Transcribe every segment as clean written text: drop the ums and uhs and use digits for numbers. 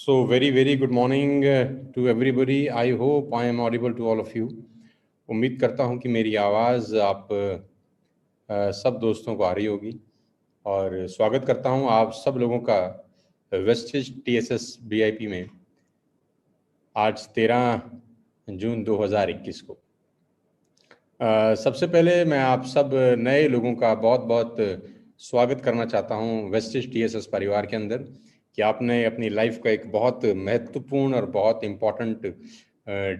Very good morning to everybody. I hope I am audible to all of you. उम्मीद करता हूँ कि मेरी आवाज़ आप सब दोस्तों को आ रही होगी और स्वागत करता हूँ आप सब लोगों का वेस्टेज TSS BIP में आज 13 जून 2021 को। सबसे पहले मैं आप सब नए लोगों का बहुत बहुत स्वागत करना चाहता हूँ वेस्टेज TSS परिवार के अंदर कि आपने अपनी लाइफ का एक बहुत महत्वपूर्ण और बहुत इम्पॉर्टेंट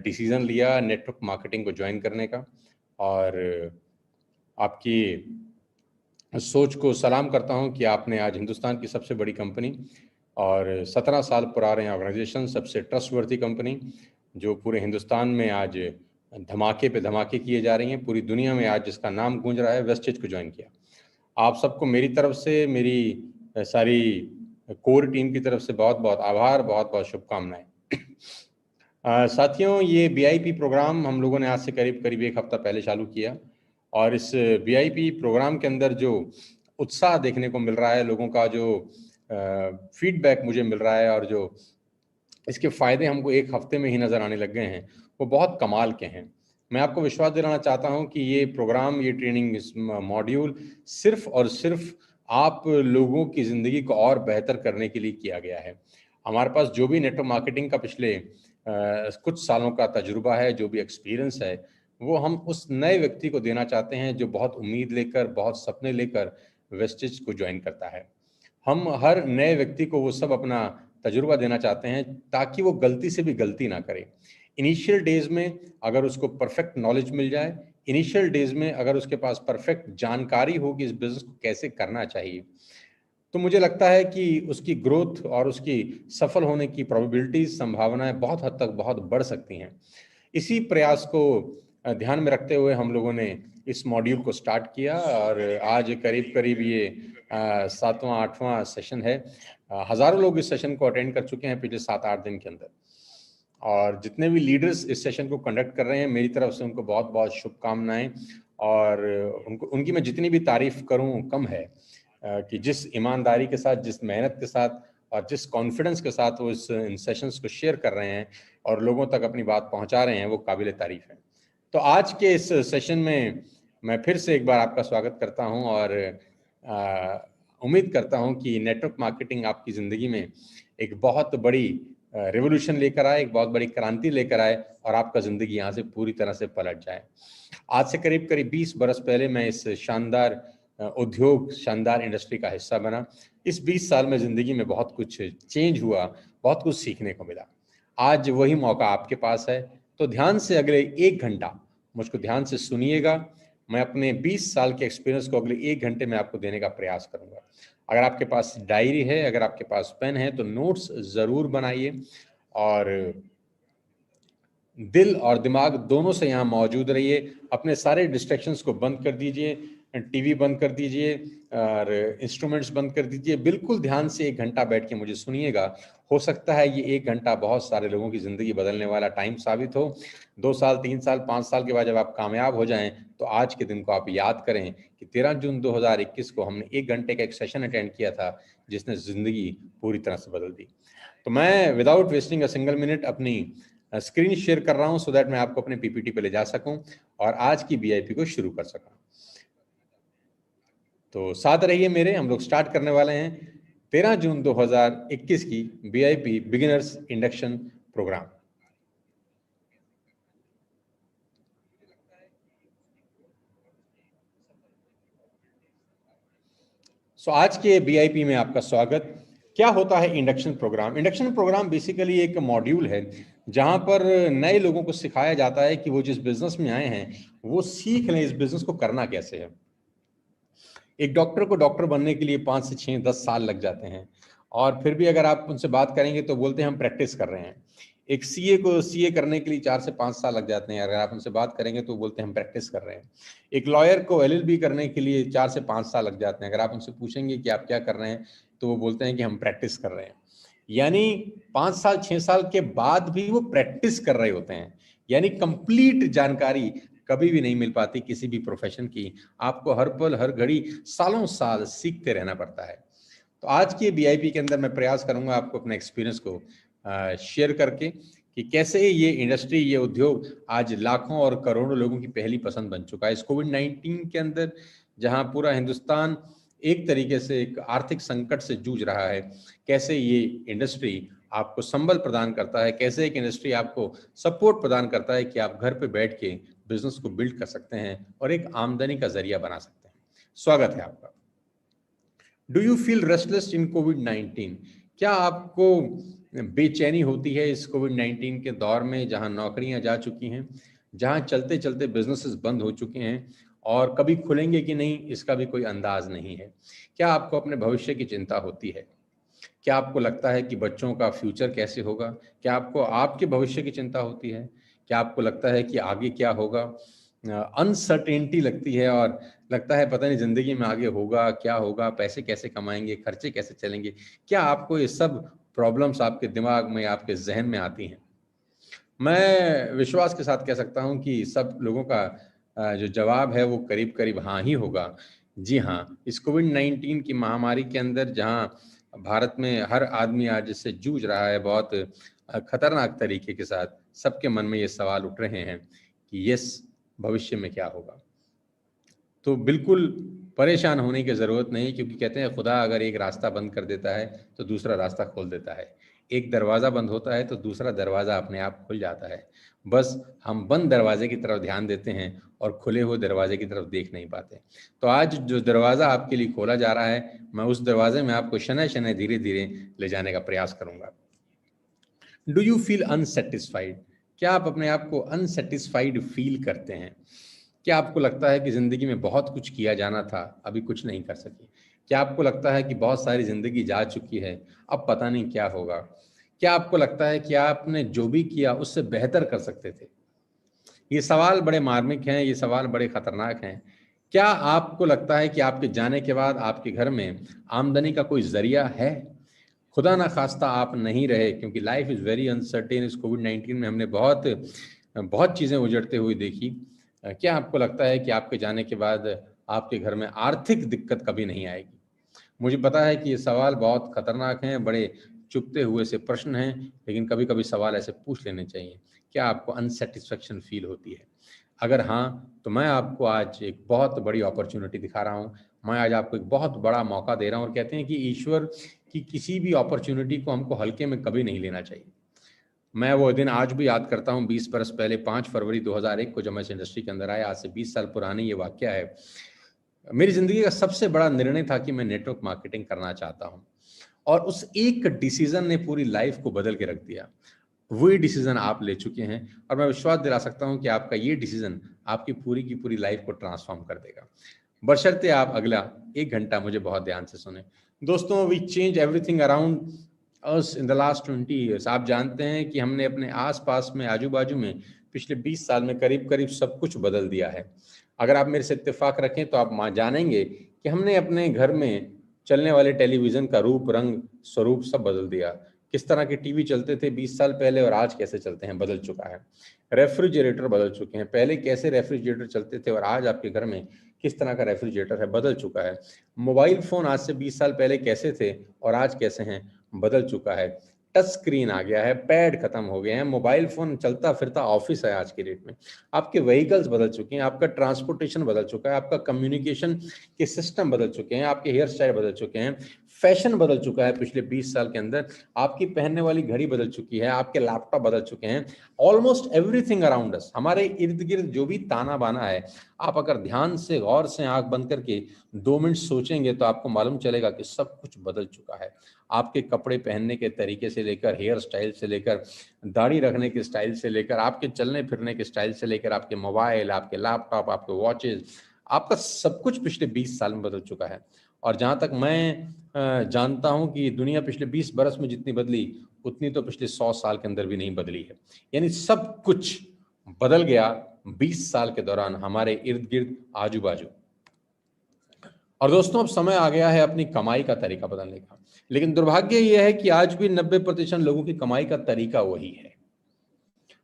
डिसीज़न लिया नेटवर्क मार्केटिंग को ज्वाइन करने का, और आपकी सोच को सलाम करता हूं कि आपने आज हिंदुस्तान की सबसे बड़ी कंपनी और 17 साल पुराने ऑर्गेनाइजेशन, सबसे ट्रस्टवर्थी कंपनी जो पूरे हिंदुस्तान में आज धमाके पे धमाके किए जा रही हैं, पूरी दुनिया में आज जिसका नाम गूंज रहा है, वेस्टेज को ज्वाइन किया। आप सबको मेरी तरफ से, मेरी सारी कोर टीम की तरफ से बहुत बहुत आभार, बहुत बहुत शुभकामनाएं। साथियों, ये BIP प्रोग्राम हम लोगों ने आज से करीब एक हफ्ता पहले चालू किया और इस BIP प्रोग्राम के अंदर जो उत्साह देखने को मिल रहा है, लोगों का जो फीडबैक मुझे मिल रहा है और जो इसके फ़ायदे हमको एक हफ्ते में ही नज़र आने लग गए हैं, वो बहुत कमाल के हैं। मैं आपको विश्वास दिलाना चाहता हूं कि ये प्रोग्राम, ये ट्रेनिंग मॉड्यूल सिर्फ और सिर्फ आप लोगों की ज़िंदगी को और बेहतर करने के लिए किया गया है। हमारे पास जो भी नेटवर्क मार्केटिंग का पिछले कुछ सालों का तजुर्बा है, जो भी एक्सपीरियंस है, वो हम उस नए व्यक्ति को देना चाहते हैं जो बहुत उम्मीद लेकर, बहुत सपने लेकर वेस्टेज को ज्वाइन करता है। हम हर नए व्यक्ति को वो सब अपना तजुर्बा देना चाहते हैं ताकि वो गलती से भी गलती ना करे। इनिशियल डेज में अगर उसको परफेक्ट नॉलेज मिल जाए, इनिशियल डेज में अगर उसके पास परफेक्ट जानकारी हो कि इस बिजनेस को कैसे करना चाहिए, तो मुझे लगता है कि उसकी ग्रोथ और उसकी सफल होने की प्रोबेबिलिटीज, संभावनाएं बहुत हद तक बहुत बढ़ सकती हैं। इसी प्रयास को ध्यान में रखते हुए हम लोगों ने इस मॉड्यूल को स्टार्ट किया और आज करीब ये 7वां 8वां सेशन है। हज़ारों लोग इस सेशन को अटेंड कर चुके हैं पिछले 7-8 दिन के अंदर, और जितने भी लीडर्स इस सेशन को कंडक्ट कर रहे हैं, मेरी तरफ से उनको बहुत बहुत शुभकामनाएं। और उनकी मैं जितनी भी तारीफ करूं कम है कि जिस ईमानदारी के साथ, जिस मेहनत के साथ और जिस कॉन्फिडेंस के साथ वो इन सेशंस को शेयर कर रहे हैं और लोगों तक अपनी बात पहुंचा रहे हैं, वो काबिल तारीफ है। तो आज के इस सेशन में मैं फिर से एक बार आपका स्वागत करता हूं और उम्मीद करता हूं कि नेटवर्क मार्केटिंग आपकी ज़िंदगी में एक बहुत बड़ी रेवोल्यूशन लेकर आए, एक बहुत बड़ी क्रांति लेकर आए और आपका ज़िंदगी यहाँ से पूरी तरह से पलट जाए। आज से करीब 20 बरस पहले मैं इस शानदार उद्योग, शानदार इंडस्ट्री का हिस्सा बना। इस 20 साल में ज़िंदगी में बहुत कुछ चेंज हुआ, बहुत कुछ सीखने को मिला। आज वही मौका आपके पास है, तो ध्यान से अगले 1 घंटा मुझको ध्यान से सुनिएगा। मैं अपने 20 साल के एक्सपीरियंस को अगले 1 घंटे में आपको देने का प्रयास करूंगा। अगर आपके पास डायरी है, अगर आपके पास पेन है, तो नोट्स ज़रूर बनाइए और दिल और दिमाग दोनों से यहाँ मौजूद रहिए। अपने सारे डिस्ट्रैक्शंस को बंद कर दीजिए, टीवी बंद कर दीजिए और इंस्ट्रूमेंट्स बंद कर दीजिए। बिल्कुल ध्यान से 1 घंटा बैठ के मुझे सुनिएगा। हो सकता है ये 1 घंटा बहुत सारे लोगों की ज़िंदगी बदलने वाला टाइम साबित हो। 2 साल, 3 साल, 5 साल के बाद जब आप कामयाब हो जाएं, तो आज के दिन को आप याद करें कि 13 जून 2021 को हमने 1 घंटे का एक सेशन अटेंड किया था जिसने ज़िंदगी पूरी तरह से बदल दी। तो मैं without wasting a single minute अपनी स्क्रीन शेयर कर रहा हूं सो दैट मैं आपको अपने PPT पे ले जा सकूं और आज की BIP को शुरू कर सकूं। तो साथ रहिए मेरे, हम लोग स्टार्ट करने वाले हैं 13 जून 2021 की BIP बिगिनर्स इंडक्शन प्रोग्राम। आज के BIP में आपका स्वागत। क्या होता है induction program? Induction program basically एक मॉड्यूल है जहां पर नए लोगों को सिखाया जाता है कि वो जिस बिजनेस में आए हैं वो सीख लें इस बिजनेस को करना कैसे है। एक डॉक्टर को डॉक्टर बनने के लिए 5 से 6, 10 साल लग जाते हैं और फिर भी अगर आप उनसे बात करेंगे तो बोलते हैं हम प्रैक्टिस कर रहे हैं। एक CA को CA करने के लिए 4 से 5 साल लग जाते हैं, अगर आप उनसे बात करेंगे तो बोलते हैं हम प्रैक्टिस कर रहे हैं। एक लॉयर को LLB करने के लिए 4 से 5 साल लग जाते हैं, अगर आप उनसे पूछेंगे कि आप क्या कर रहे हैं तो वो बोलते हैं कि हम प्रैक्टिस कर रहे हैं। यानी 5 साल 6 साल के बाद भी वो प्रैक्टिस कर रहे होते हैं। यानी कंप्लीट जानकारी कभी भी नहीं मिल पाती किसी भी प्रोफेशन की। आपको हर पल हर घड़ी सालों साल सीखते रहना पड़ता है। तो आज के BIP के अंदर मैं प्रयास करूंगा आपको अपने एक्सपीरियंस को शेयर करके कि कैसे ये इंडस्ट्री, ये उद्योग आज लाखों और करोड़ों लोगों की पहली पसंद बन चुका है। इस कोविड-19 के अंदर जहां पूरा हिंदुस्तान एक तरीके से एक आर्थिक संकट से जूझ रहा है, कैसे ये इंडस्ट्री आपको संबल प्रदान करता है, कैसे एक इंडस्ट्री आपको सपोर्ट प्रदान करता है कि आप घर पे बैठ के बिजनेस को बिल्ड कर सकते हैं और एक आमदनी का जरिया बना सकते हैं। स्वागत है आपका। डू यू फील रेस्टलेस इन कोविड-19? क्या आपको बेचैनी होती है इस कोविड-19 के दौर में, जहां नौकरियां जा चुकी हैं, जहां चलते चलते बिजनेसेस बंद हो चुके हैं और कभी खुलेंगे कि नहीं इसका भी कोई अंदाज नहीं है? क्या आपको अपने भविष्य की चिंता होती है? क्या आपको लगता है कि बच्चों का फ्यूचर कैसे होगा? क्या आपको आपके भविष्य की चिंता होती है? क्या आपको लगता है कि आगे क्या होगा? अनसर्टेनिटी लगती है और लगता है पता नहीं ज़िंदगी में आगे होगा, क्या होगा, पैसे कैसे कमाएँगे, खर्चे कैसे चलेंगे? क्या आपको ये सब प्रॉब्लम्स आपके दिमाग में, आपके ज़हन में आती हैं? मैं विश्वास के साथ कह सकता हूँ कि सब लोगों का जो जवाब है वो करीब-करीब हाँ ही होगा। जी हाँ, इस कोविड-19 की महामारी के अंदर जहाँ भारत में हर आदमी आज इससे जूझ रहा है बहुत खतरनाक तरीके के साथ, सबके मन में ये सवाल उठ रहे हैं कि भविष्य में क्या होगा? तो बिल्कुल परेशान होने की ज़रूरत नहीं, क्योंकि कहते हैं खुदा अगर एक रास्ता बंद कर देता है तो दूसरा रास्ता खोल देता है। एक दरवाज़ा बंद होता है तो दूसरा दरवाज़ा अपने आप खुल जाता है। बस हम बंद दरवाजे की तरफ ध्यान देते हैं और खुले हुए दरवाजे की तरफ देख नहीं पाते। तो आज जो दरवाज़ा आपके लिए खोला जा रहा है, मैं उस दरवाजे में आपको शनय-शनय, धीरे-धीरे ले जाने का प्रयास करूँगा। Do you feel unsatisfied? क्या आप अपने आप को अनसैटिस्फाइड फील करते हैं? क्या आपको लगता है कि ज़िंदगी में बहुत कुछ किया जाना था, अभी कुछ नहीं कर सके? क्या आपको लगता है कि बहुत सारी ज़िंदगी जा चुकी है, अब पता नहीं क्या होगा? क्या आपको लगता है कि आपने जो भी किया उससे बेहतर कर सकते थे? ये सवाल बड़े मार्मिक हैं, ये सवाल बड़े खतरनाक हैं। क्या आपको लगता है कि आपके जाने के बाद आपके घर में आमदनी का कोई ज़रिया है? खुदा ना खास्ता आप नहीं रहे, क्योंकि लाइफ इज़ वेरी अनसर्टेन। इस कोविड-19 में हमने बहुत बहुत चीज़ें उजड़ते हुए देखी। क्या आपको लगता है कि आपके जाने के बाद आपके घर में आर्थिक दिक्कत कभी नहीं आएगी? मुझे पता है कि ये सवाल बहुत खतरनाक हैं, बड़े चुभते हुए से प्रश्न हैं, लेकिन कभी-कभी सवाल ऐसे पूछ लेने चाहिए। क्या आपको अनसैटिस्फैक्शन फ़ील होती है? अगर हाँ, तो मैं आपको आज एक बहुत बड़ी अपॉर्च्युनिटी दिखा रहा हूँ। मैं आज आपको एक बहुत बड़ा मौका दे रहा हूँ और कहते हैं कि ईश्वर की किसी भी अपॉर्च्युनिटी को हमको हल्के में कभी नहीं लेना चाहिए। मैं वो दिन आज भी याद करता हूँ, 20 बरस पहले 5 फरवरी 2001 को जब मैं इस इंडस्ट्री के अंदर आया, आज से 20 साल पुरानी ये वाक़या है। मेरी ज़िंदगी का सबसे बड़ा निर्णय था कि मैं नेटवर्क मार्केटिंग करना चाहता हूँ और उस एक डिसीज़न ने पूरी लाइफ़ को बदल के रख दिया। वही डिसीज़न आप ले चुके हैं और मैं विश्वास दिला सकता हूँ कि आपका ये डिसीज़न आपकी पूरी की पूरी लाइफ़ को ट्रांसफ़ॉर्म कर देगा। बशर्ते आप अगला 1 घंटा मुझे बहुत ध्यान से सुनें। दोस्तों, we change everything around us in the last 20 years. आप जानते हैं कि हमने अपने आस-पास में, आजू-बाजू में पिछले 20 साल में करीब-करीब सब कुछ बदल दिया है। अगर आप मेरे से इत्तेफ़ाक रखें तो आप जानेंगे कि हमने अपने घर में चलने वाले टेलीविज़न का रूप, रंग, स्वरूप सब बदल दिया। किस तरह के टीवी चलते थे 20 साल पहले और आज कैसे चलते हैं, बदल चुका है। रेफ्रिजरेटर बदल चुके हैं। पहले कैसे रेफ्रिजरेटर चलते थे और आज आपके घर में किस तरह का रेफ्रिजरेटर है, बदल चुका है। मोबाइल फ़ोन आज से 20 साल पहले कैसे थे और आज कैसे हैं, बदल चुका है। टच स्क्रीन आ गया है, पैड खत्म हो गए हैं, मोबाइल फ़ोन चलता-फिरता ऑफ़िस है आज की डेट में। आपके व्हीकल्स बदल चुके हैं, आपका ट्रांसपोर्टेशन बदल चुका है, आपका कम्युनिकेशन के सिस्टम बदल चुके हैं, आपके हेयर स्टाइल बदल चुके हैं, फैशन बदल चुका है पिछले 20 साल के अंदर, आपकी पहनने वाली घड़ी बदल चुकी है, आपके लैपटॉप बदल चुके हैं। ऑलमोस्ट एवरीथिंग अराउंड अस, हमारे इर्द-गिर्द जो भी ताना-बाना है, आप अगर ध्यान से, गौर से आँख बंद करके 2 मिनट सोचेंगे तो आपको मालूम चलेगा कि सब कुछ बदल चुका है। आपके कपड़े पहनने के तरीके से लेकर, हेयर स्टाइल से लेकर, दाढ़ी रखने के स्टाइल से लेकर, आपके चलने-फिरने के स्टाइल से लेकर, आपके मोबाइल, आपके लैपटॉप, आपके वॉचेज़, आपका सब कुछ पिछले 20 साल में बदल चुका है। और जहाँ तक मैं जानता हूँ कि दुनिया पिछले 20 बरस में जितनी बदली, उतनी तो पिछले 100 साल के अंदर भी नहीं बदली है। यानी सब कुछ बदल गया 20 साल के दौरान हमारे इर्द-गिर्द, आजू-बाजू। और दोस्तों, अब समय आ गया है अपनी कमाई का तरीका बदलने का। लेकिन दुर्भाग्य यह है कि आज भी 90% लोगों की कमाई का तरीका वही है।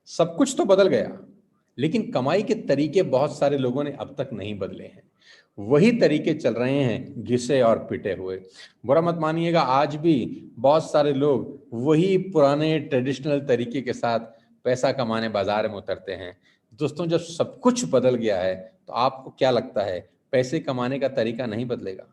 सब कुछ तो बदल गया, लेकिन कमाई के तरीके बहुत सारे लोगों ने अब तक नहीं बदले हैं। वही तरीके चल रहे हैं घिसे और पिटे हुए। बुरा मत मानिएगा, आज भी बहुत सारे लोग वही पुराने ट्रेडिशनल तरीके के साथ पैसा कमाने बाजार में उतरते हैं। दोस्तों, जब सब कुछ बदल गया है तो आपको क्या लगता है पैसे कमाने का तरीका नहीं बदलेगा?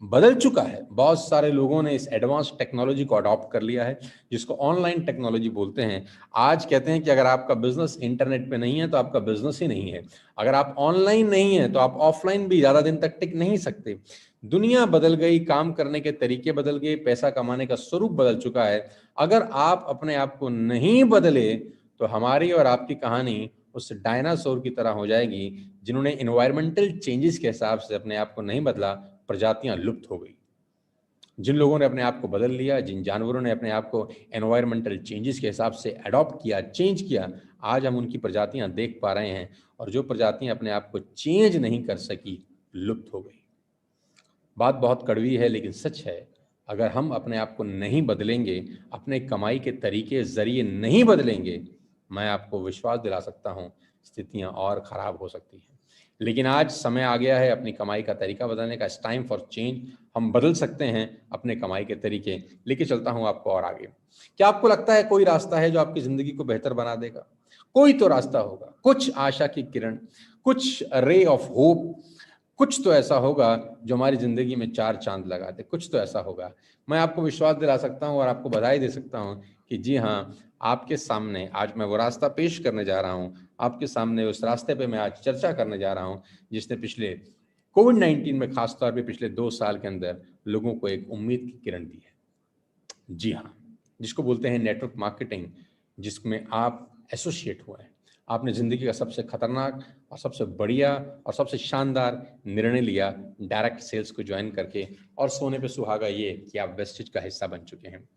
बदल चुका है। बहुत सारे लोगों ने इस एडवांस टेक्नोलॉजी को अडॉप्ट कर लिया है, जिसको ऑनलाइन टेक्नोलॉजी बोलते हैं। आज कहते हैं कि अगर आपका बिजनेस इंटरनेट पे नहीं है तो आपका बिजनेस ही नहीं है। अगर आप ऑनलाइन नहीं है तो आप ऑफलाइन भी ज्यादा दिन तक टिक नहीं सकते। दुनिया बदल गई, काम करने के तरीके बदल गए, पैसा कमाने का स्वरूप बदल चुका है। अगर आप अपने आप को नहीं बदले तो हमारी और आपकी कहानी उस डायनासोर की तरह हो जाएगी जिन्होंने इन्वायरमेंटल चेंजेस के हिसाब से अपने आप को नहीं बदला। प्रजातियां लुप्त हो गई। जिन लोगों ने अपने आप को बदल लिया, जिन जानवरों ने अपने आप को एनवायरमेंटल चेंजेस के हिसाब से अडॉप्ट किया, चेंज किया, आज हम उनकी प्रजातियां देख पा रहे हैं। और जो प्रजातियां अपने आप को चेंज नहीं कर सकी, लुप्त हो गई। बात बहुत कड़वी है लेकिन सच है। अगर हम अपने आप को नहीं बदलेंगे, अपने कमाई के तरीके जरिए नहीं बदलेंगे, मैं आपको विश्वास दिला सकता हूं स्थितियां और खराब हो सकती हैं। लेकिन आज समय आ गया है अपनी कमाई का तरीका बदलने का। It's time for change. हम बदल सकते हैं अपने कमाई के तरीके। लेके चलता हूं आपको और आगे। क्या आपको लगता है कोई रास्ता है जो आपकी जिंदगी को बेहतर बना देगा? कोई तो रास्ता होगा, कुछ आशा की किरण, कुछ रे ऑफ होप, कुछ तो ऐसा होगा जो हमारी जिंदगी में चार चांद लगा दे। कुछ तो ऐसा होगा। मैं आपको विश्वास दिला सकता हूं और आपको बधाई दे सकता हूं कि जी हाँ, आपके सामने आज मैं वो रास्ता पेश करने जा रहा हूं। आपके सामने उस रास्ते पे मैं आज चर्चा करने जा रहा हूं जिसने पिछले कोविड-19 में खासतौर पे पिछले 2 साल के अंदर लोगों को एक उम्मीद की किरण दी है। जी हाँ, जिसको बोलते हैं नेटवर्क मार्केटिंग, जिसमें आप एसोसिएट हुए हैं। आपने ज़िंदगी का सबसे खतरनाक और सबसे बढ़िया और सबसे शानदार निर्णय लिया डायरेक्ट सेल्स को ज्वाइन करके, और सोने पे सुहागा ये कि आप वेस्टेज का हिस्सा बन चुके हैं।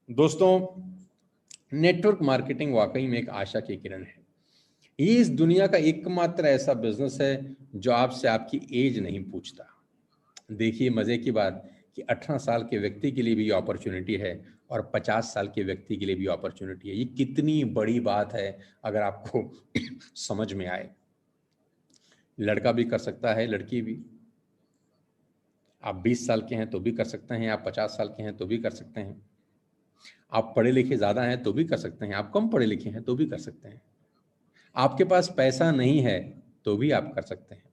दोस्तों, नेटवर्क मार्केटिंग वाकई में एक आशा की किरण है। ये इस दुनिया का एकमात्र ऐसा बिजनेस है जो आपसे आपकी एज नहीं पूछता। देखिए, मजे की बात कि 18 साल के व्यक्ति के लिए भी अपॉर्चुनिटी है और 50 साल के व्यक्ति के लिए भी अपॉर्चुनिटी है। ये कितनी बड़ी बात है अगर आपको समझ में आए। लड़का भी कर सकता है, लड़की भी। आप 20 साल के हैं तो भी कर सकते हैं, आप 50 साल के हैं तो भी कर सकते हैं, आप पढ़े लिखे ज्यादा हैं तो भी कर सकते हैं, आप कम पढ़े लिखे हैं तो भी कर सकते हैं, आपके पास पैसा नहीं है तो भी आप कर सकते हैं।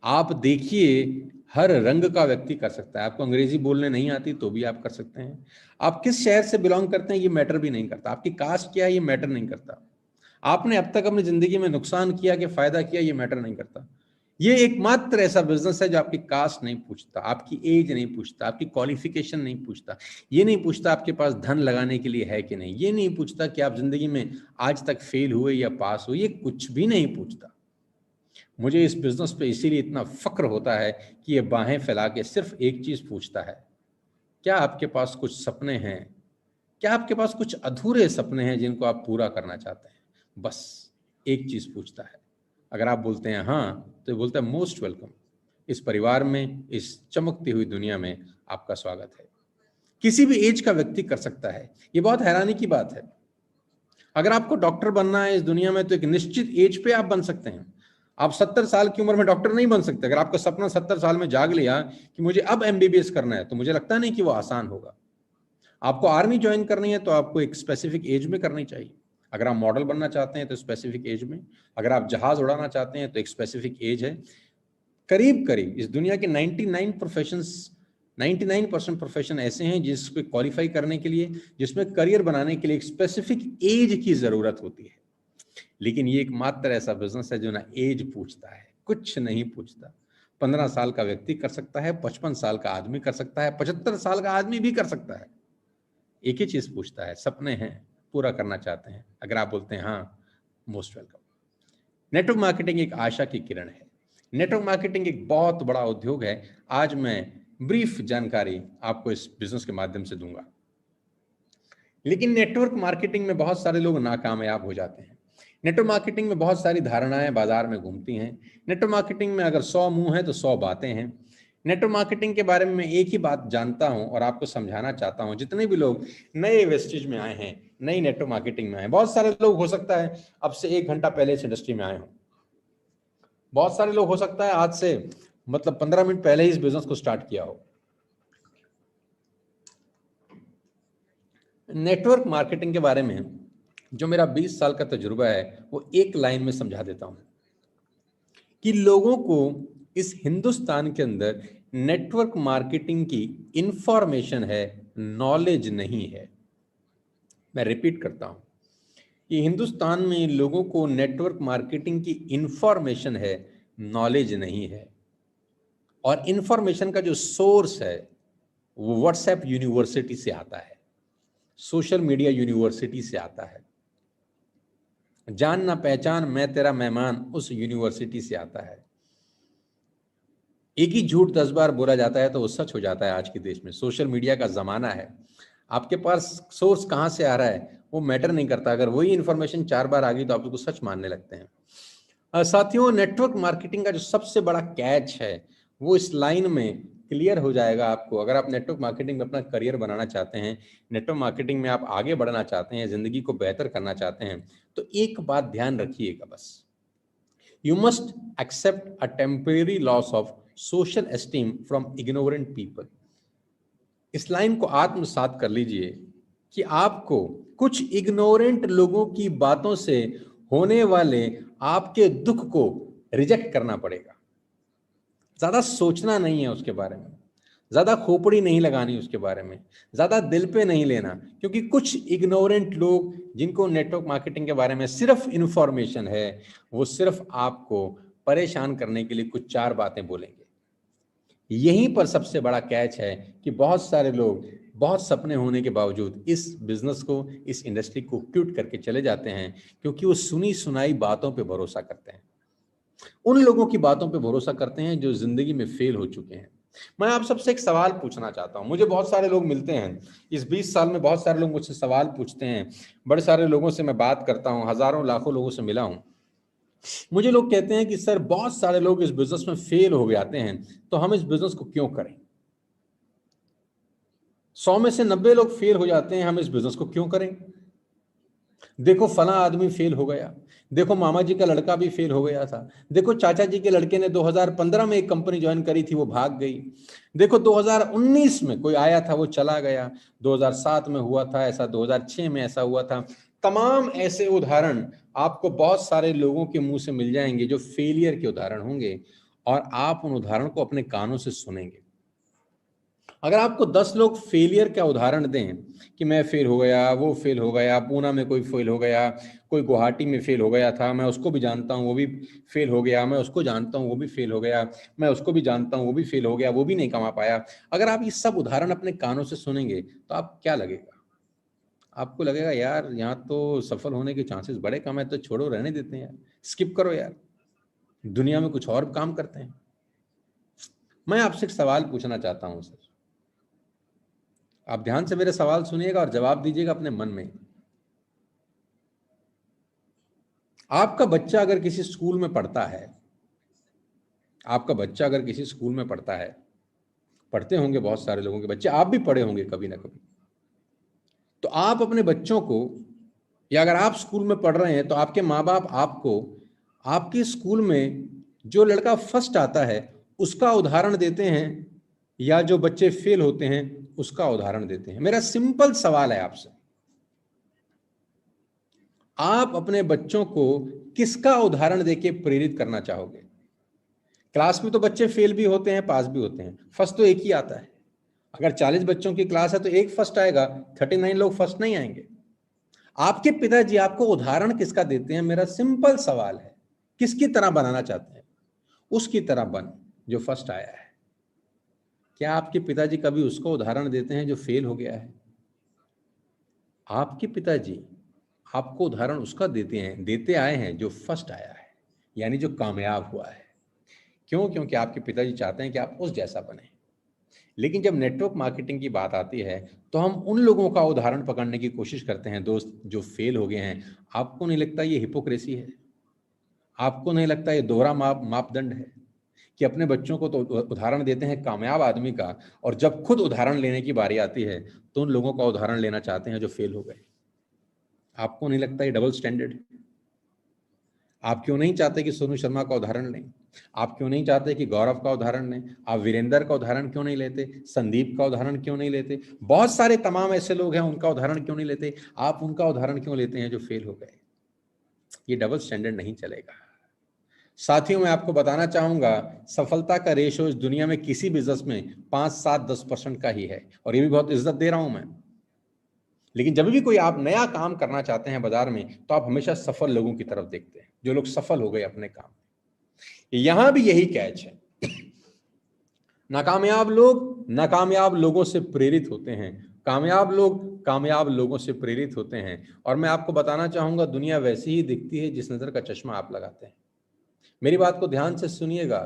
आप देखिए, हर रंग का व्यक्ति कर सकता है। आपको अंग्रेजी बोलने नहीं आती तो भी आप कर सकते हैं। आप किस शहर से बिलोंग करते हैं ये मैटर भी नहीं करता। आपकी कास्ट क्या है ये मैटर नहीं करता। आपने अब तक अपनी जिंदगी में नुकसान किया कि फायदा किया ये मैटर नहीं करता। ये एकमात्र ऐसा बिजनेस है जो आपकी कास्ट नहीं पूछता, आपकी एज नहीं पूछता, आपकी क्वालिफिकेशन नहीं पूछता, ये नहीं पूछता आपके पास धन लगाने के लिए है कि नहीं, ये नहीं पूछता कि आप जिंदगी में आज तक फेल हुए या पास हुए, ये कुछ भी नहीं पूछता। मुझे इस बिजनेस पे इसीलिए इतना फक्र होता है कि ये बाहें फैला के सिर्फ एक चीज पूछता है, क्या आपके पास कुछ सपने हैं? क्या आपके पास कुछ अधूरे सपने हैं जिनको आप पूरा करना चाहते हैं? बस एक चीज पूछता है। अगर आप बोलते हैं हाँ, तो बोलता है मोस्ट वेलकम। इस परिवार में, इस चमकती हुई दुनिया में आपका स्वागत है। किसी भी एज का व्यक्ति कर सकता है। ये बहुत हैरानी की बात है। अगर आपको डॉक्टर बनना है इस दुनिया में तो एक निश्चित एज पे आप बन सकते हैं। आप 70 साल की उम्र में डॉक्टर नहीं बन सकते। अगर आपका सपना 70 साल में जाग लिया कि मुझे अब एमबीबीएस करना है, तो मुझे लगता नहीं कि वो आसान होगा। आपको आर्मी ज्वाइन करनी है तो आपको एक स्पेसिफिक एज में करनी चाहिए। अगर आप मॉडल बनना चाहते हैं तो स्पेसिफिक एज में, अगर आप जहाज उड़ाना चाहते हैं तो एक स्पेसिफिक एज है। करीब करीब इस दुनिया के 99% प्रोफेशन ऐसे हैं जिसको क्वालिफाई करने के लिए, जिसमें करियर बनाने के लिए एक स्पेसिफिक एज की जरूरत होती है। लेकिन ये एकमात्र ऐसा बिजनेस है जो ना एज पूछता है, कुछ नहीं पूछता। 15 साल का व्यक्ति कर सकता है, 55 साल का आदमी कर सकता है, 75 साल का आदमी भी कर सकता है। एक ही चीज पूछता है, सपने हैं, पूरा करना चाहते हैं? अगर आप बोलते हैं हाँ, मोस्ट वेलकम। नेटवर्क मार्केटिंग एक आशा की किरण है। नेटवर्क मार्केटिंग एक बहुत बड़ा उद्योग है। आज मैं ब्रीफ जानकारी आपको इस बिजनेस के माध्यम से दूंगा। लेकिन नेटवर्क मार्केटिंग में बहुत सारे लोग नाकामयाब हो जाते हैं। नेटवर्क मार्केटिंग में बहुत सारी धारणाएं बाजार में घूमती हैं। नेटवर्क मार्केटिंग में अगर 100 मुंह है तो 100 बातें हैं। नेटवर्क मार्केटिंग के बारे में मैं एक ही बात जानता हूं और आपको समझाना चाहता हूं। जितने भी लोग नए वेस्टेज में आए हैं, नई नेटवर्क मार्केटिंग में आए। बहुत सारे लोग हो सकता है अब से 1 घंटा पहले इस इंडस्ट्री में आए हों। बहुत सारे लोग हो सकता है आज से मतलब 15 मिनट पहले ही इस बिजनेस को स्टार्ट किया हो। नेटवर्क मार्केटिंग के बारे में जो मेरा 20 साल का तजुर्बा है वो एक लाइन में समझा देता हूं कि लोगों को इस हिंदुस्तान के अंदर नेटवर्क मार्केटिंग की इंफॉर्मेशन है, नॉलेज नहीं है। मैं रिपीट करता हूं कि हिंदुस्तान में लोगों को नेटवर्क मार्केटिंग की इंफॉर्मेशन है, नॉलेज नहीं है। और इंफॉर्मेशन का जो सोर्स है वो व्हाट्सएप यूनिवर्सिटी से आता है, सोशल मीडिया यूनिवर्सिटी से आता है। जान ना पहचान मैं तेरा मेहमान उस यूनिवर्सिटी से आता है। एक ही झूठ 10 बार बोला जाता है तो वो सच हो जाता है। आज के देश में सोशल मीडिया का जमाना है। आपके पास सोर्स कहां से आ रहा है वो मैटर नहीं करता। अगर वही इंफॉर्मेशन 4 बार आ गई तो आप उसको सच मानने लगते हैं। साथियों, नेटवर्क मार्केटिंग का जो सबसे बड़ा कैच है वो इस लाइन में क्लियर हो जाएगा आपको। अगर आप नेटवर्क मार्केटिंग में अपना करियर बनाना चाहते हैं, नेटवर्क मार्केटिंग में आप आगे बढ़ना चाहते हैं, जिंदगी को बेहतर करना चाहते हैं, तो एक बात ध्यान रखिएगा बस। You must accept a temporary loss of social esteem from ignorant people. इस लाइन को आत्मसात कर लीजिए कि आपको कुछ इग्नोरेंट लोगों की बातों से होने वाले आपके दुख को रिजेक्ट करना पड़ेगा। ज्यादा सोचना नहीं है उसके बारे में, ज्यादा खोपड़ी नहीं लगानी उसके बारे में, ज्यादा दिल पे नहीं लेना, क्योंकि कुछ इग्नोरेंट लोग जिनको नेटवर्क मार्केटिंग के बारे में सिर्फ इंफॉर्मेशन है वो सिर्फ आपको परेशान करने के लिए कुछ 4 बातें बोलेंगे। यहीं पर सबसे बड़ा कैच है कि बहुत सारे लोग बहुत सपने होने के बावजूद इस बिजनेस को, इस इंडस्ट्री को क्विट करके चले जाते हैं, क्योंकि वो सुनी सुनाई बातों पे भरोसा करते हैं। उन लोगों की बातों पे भरोसा करते हैं जो जिंदगी में फेल हो चुके हैं। मैं आप सबसे एक सवाल पूछना चाहता हूं। मुझे बहुत सारे लोग मिलते हैं इस 20 साल में, बहुत सारे लोग मुझसे सवाल पूछते हैं, बड़े सारे लोगों से मैं बात करता हूं, हजारों लाखों लोगों से मिला हूं। मुझे लोग कहते हैं कि सर बहुत सारे लोग इस बिजनेस में फेल हो जाते हैं, तो हम इस बिजनेस को क्यों करें? 100 में से 90 लोग फेल हो जाते हैं, हम इस बिजनेस को क्यों करें? देखो फला आदमी फेल हो गया, देखो मामा जी का लड़का भी फेल हो गया था, देखो चाचा जी के लड़के ने 2015 में एक कंपनी ज्वाइन करी थी, वो भाग गई, देखो 2019 में कोई आया था वो चला गया, 2007 में हुआ था ऐसा, 2006 में ऐसा हुआ था। तमाम ऐसे उदाहरण आपको बहुत सारे लोगों के मुंह से मिल जाएंगे जो फेलियर के उदाहरण होंगे, और आप उन उदाहरण को अपने कानों से सुनेंगे। अगर आपको 10 लोग फेलियर का उदाहरण दें कि मैं फेल हो गया, वो फेल हो गया, पूना में कोई फेल हो गया, कोई गुवाहाटी में फेल हो गया था, मैं उसको भी जानता हूँ वो भी फेल हो गया, मैं उसको जानता हूँ वो भी फेल हो गया, मैं उसको भी जानता हूँ वो भी फेल हो गया, वो भी नहीं कमा पाया। अगर आप ये सब उदाहरण अपने कानों से सुनेंगे तो आप क्या लगेगा? आपको लगेगा यार यहाँ तो सफल होने के चांसेस बड़े कम है, तो छोड़ो, रहने देते हैं यार, स्किप करो यार, दुनिया में कुछ और काम करते हैं। मैं आपसे एक सवाल पूछना चाहता हूँ सर, आप ध्यान से मेरे सवाल सुनिएगा और जवाब दीजिएगा अपने मन में। आपका बच्चा अगर किसी स्कूल में पढ़ता है, आपका बच्चा अगर किसी स्कूल में पढ़ता है, पढ़ते होंगे बहुत सारे लोगों के बच्चे, आप भी पढ़े होंगे कभी ना कभी, तो आप अपने बच्चों को, या अगर आप स्कूल में पढ़ रहे हैं तो आपके माँ बाप आपको आपके स्कूल में जो लड़का फर्स्ट आता है उसका उदाहरण देते हैं, या जो बच्चे फेल होते हैं उसका उदाहरण देते हैं? मेरा सिंपल सवाल है आपसे, आप अपने बच्चों को किसका उदाहरण देके प्रेरित करना चाहोगे? क्लास में तो बच्चे फेल भी होते हैं, पास भी होते हैं, फर्स्ट तो एक ही आता है। अगर 40 बच्चों की क्लास है तो एक फर्स्ट आएगा, 39 लोग फर्स्ट नहीं आएंगे। आपके पिताजी आपको उदाहरण किसका देते हैं? मेरा सिंपल सवाल है, किसकी तरह बनाना चाहते हैं? उसकी तरह बन जो फर्स्ट आया है। क्या आपके पिताजी कभी उसको उदाहरण देते हैं जो फेल हो गया है? आपके पिताजी आपको उदाहरण उसका देते आए हैं जो फर्स्ट आया है, यानी जो कामयाब हुआ है। क्यों? क्योंकि आपके पिताजी चाहते हैं कि आप उस जैसा बने। लेकिन जब नेटवर्क मार्केटिंग की बात आती है तो हम उन लोगों का उदाहरण पकड़ने की कोशिश करते हैं दोस्त जो फेल हो गए हैं। आपको नहीं लगता ये हिपोक्रेसी है? आपको नहीं लगता ये दोहरा मापदंड है कि अपने बच्चों को तो उदाहरण देते हैं कामयाब आदमी का, और जब खुद उदाहरण लेने की बारी आती है तो उन लोगों का उदाहरण लेना चाहते हैं जो फेल हो गए? आपको नहीं लगता ये डबल स्टैंडर्ड है? आप क्यों नहीं चाहते कि सोनू शर्मा का उदाहरण लें? आप क्यों नहीं चाहते कि गौरव का उदाहरण लें? आप वीरेंद्र का उदाहरण क्यों नहीं लेते? संदीप का उदाहरण क्यों नहीं लेते? बहुत सारे तमाम ऐसे लोग हैं, उनका उदाहरण क्यों नहीं लेते? आप उनका उदाहरण क्यों लेते हैं जो फेल हो गए? ये डबल स्टैंडर्ड नहीं चलेगा। साथियों, मैं आपको बताना चाहूंगा, सफलता का रेशो इस दुनिया में किसी बिजनेस में 5, 7, 10% का ही है, और ये भी बहुत इज्जत दे रहा हूं मैं। लेकिन जब भी कोई आप नया काम करना चाहते हैं बाजार में, तो आप हमेशा सफल लोगों की तरफ देखते हैं, जो लोग सफल हो गए अपने काम। यहां भी यही कैच है। नाकामयाब लोगों से प्रेरित होते हैं, कामयाब लोग कामयाब लोगों से प्रेरित होते हैं। और मैं आपको बताना चाहूंगा, दुनिया वैसी ही दिखती है जिस नजर का चश्मा आप लगाते हैं। मेरी बात को ध्यान से सुनिएगा।